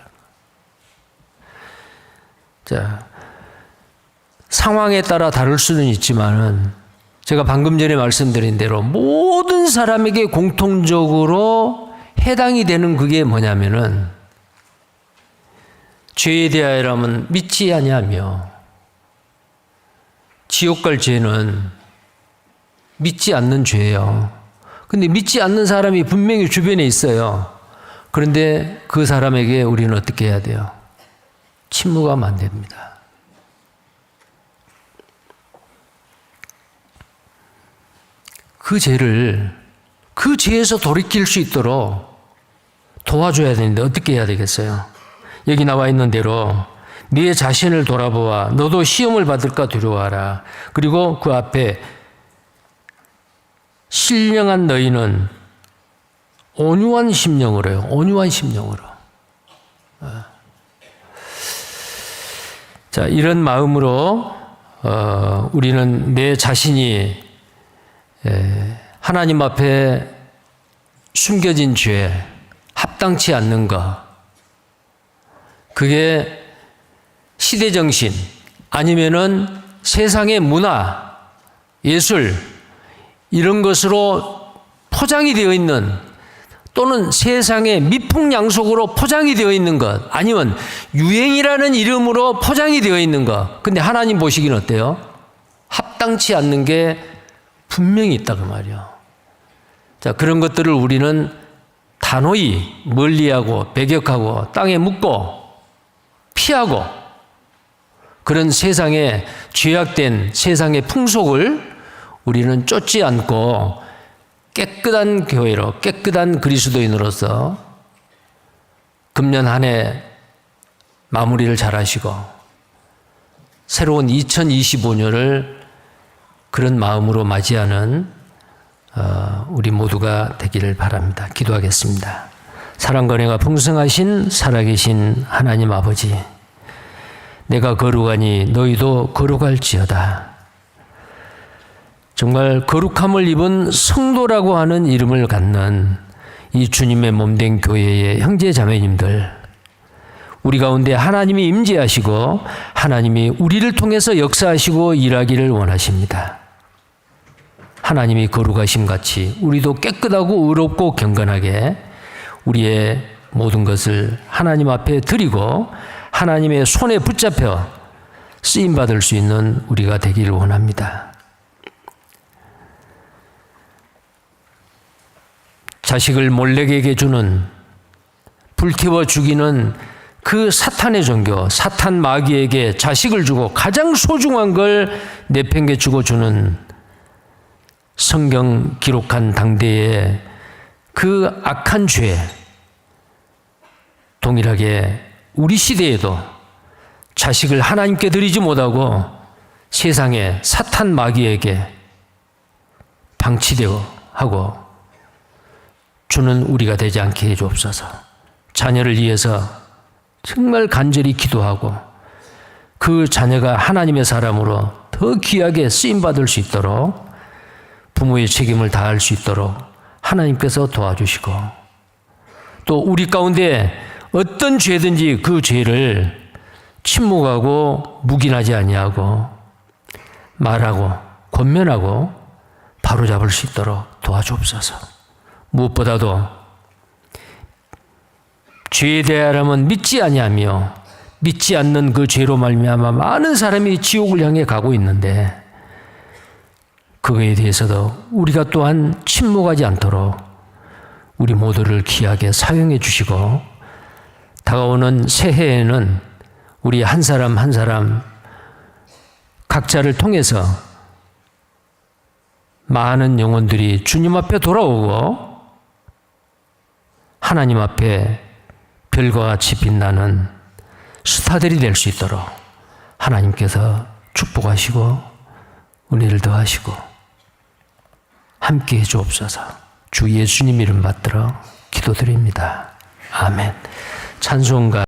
자, 상황에 따라 다를 수는 있지만은 제가 방금 전에 말씀드린 대로 모든 사람에게 공통적으로 해당이 되는 그게 뭐냐면은 죄에 대하여라면 믿지 아니하며, 지옥 갈 죄는 믿지 않는 죄예요. 근데 믿지 않는 사람이 분명히 주변에 있어요. 그런데 그 사람에게 우리는 어떻게 해야 돼요? 침묵하면 안 됩니다. 그 죄를, 그 죄에서 돌이킬 수 있도록 도와줘야 되는데 어떻게 해야 되겠어요? 여기 나와 있는 대로 네 자신을 돌아보아 너도 시험을 받을까 두려워하라. 그리고 그 앞에 신령한 너희는 온유한 심령으로요. 온유한 심령으로. 자, 이런 마음으로 우리는 내 자신이 하나님 앞에 숨겨진 죄, 합당치 않는 것, 그게 시대정신 아니면은 세상의 문화, 예술 이런 것으로 포장이 되어 있는, 또는 세상의 미풍양속으로 포장이 되어 있는 것, 아니면 유행이라는 이름으로 포장이 되어 있는 것. 근데 하나님 보시기는 어때요? 합당치 않는 게 분명히 있다 그 말이에요. 자, 그런 것들을 우리는 단호히 멀리하고 배격하고 땅에 묻고 피하고, 그런 세상의 죄악된 세상의 풍속을 우리는 쫓지 않고 깨끗한 교회로, 깨끗한 그리스도인으로서 금년 한 해 마무리를 잘 하시고 새로운 2025년을 그런 마음으로 맞이하는 우리 모두가 되기를 바랍니다. 기도하겠습니다. 사랑과 은혜가 풍성하신 살아계신 하나님 아버지, 내가 거룩하니 너희도 거룩할지어다. 정말 거룩함을 입은 성도라고 하는 이름을 갖는 이 주님의 몸된 교회의 형제 자매님들, 우리 가운데 하나님이 임재하시고 하나님이 우리를 통해서 역사하시고 일하기를 원하십니다. 하나님이 거룩하심 같이 우리도 깨끗하고 의롭고 경건하게 우리의 모든 것을 하나님 앞에 드리고 하나님의 손에 붙잡혀 쓰임받을 수 있는 우리가 되기를 원합니다. 자식을 몰래에게 주는 불태워 죽이는 그 사탄의 종교, 사탄 마귀에게 자식을 주고 가장 소중한 걸 내팽개치고 주는 성경 기록한 당대의 그 악한 죄, 동일하게 우리 시대에도 자식을 하나님께 드리지 못하고 세상에 사탄 마귀에게 방치되고 하고 주는 우리가 되지 않게 해주옵소서. 자녀를 위해서 정말 간절히 기도하고 그 자녀가 하나님의 사람으로 더 귀하게 쓰임받을 수 있도록 부모의 책임을 다할 수 있도록 하나님께서 도와주시고, 또 우리 가운데 어떤 죄든지 그 죄를 침묵하고 묵인하지 아니하고 말하고 권면하고 바로잡을 수 있도록 도와주옵소서. 무엇보다도 죄에 대하여는 믿지 아니하며 믿지 않는 그 죄로 말미암아 많은 사람이 지옥을 향해 가고 있는데, 그거에 대해서도 우리가 또한 침묵하지 않도록 우리 모두를 귀하게 사용해 주시고, 다가오는 새해에는 우리 한 사람 한 사람 각자를 통해서 많은 영혼들이 주님 앞에 돌아오고 하나님 앞에 별과 같이 빛나는 스타들이 될 수 있도록 하나님께서 축복하시고 은혜를 더하시고 함께 해주옵소서. 주 예수님 이름 받들어 기도드립니다. 아멘. 찬송가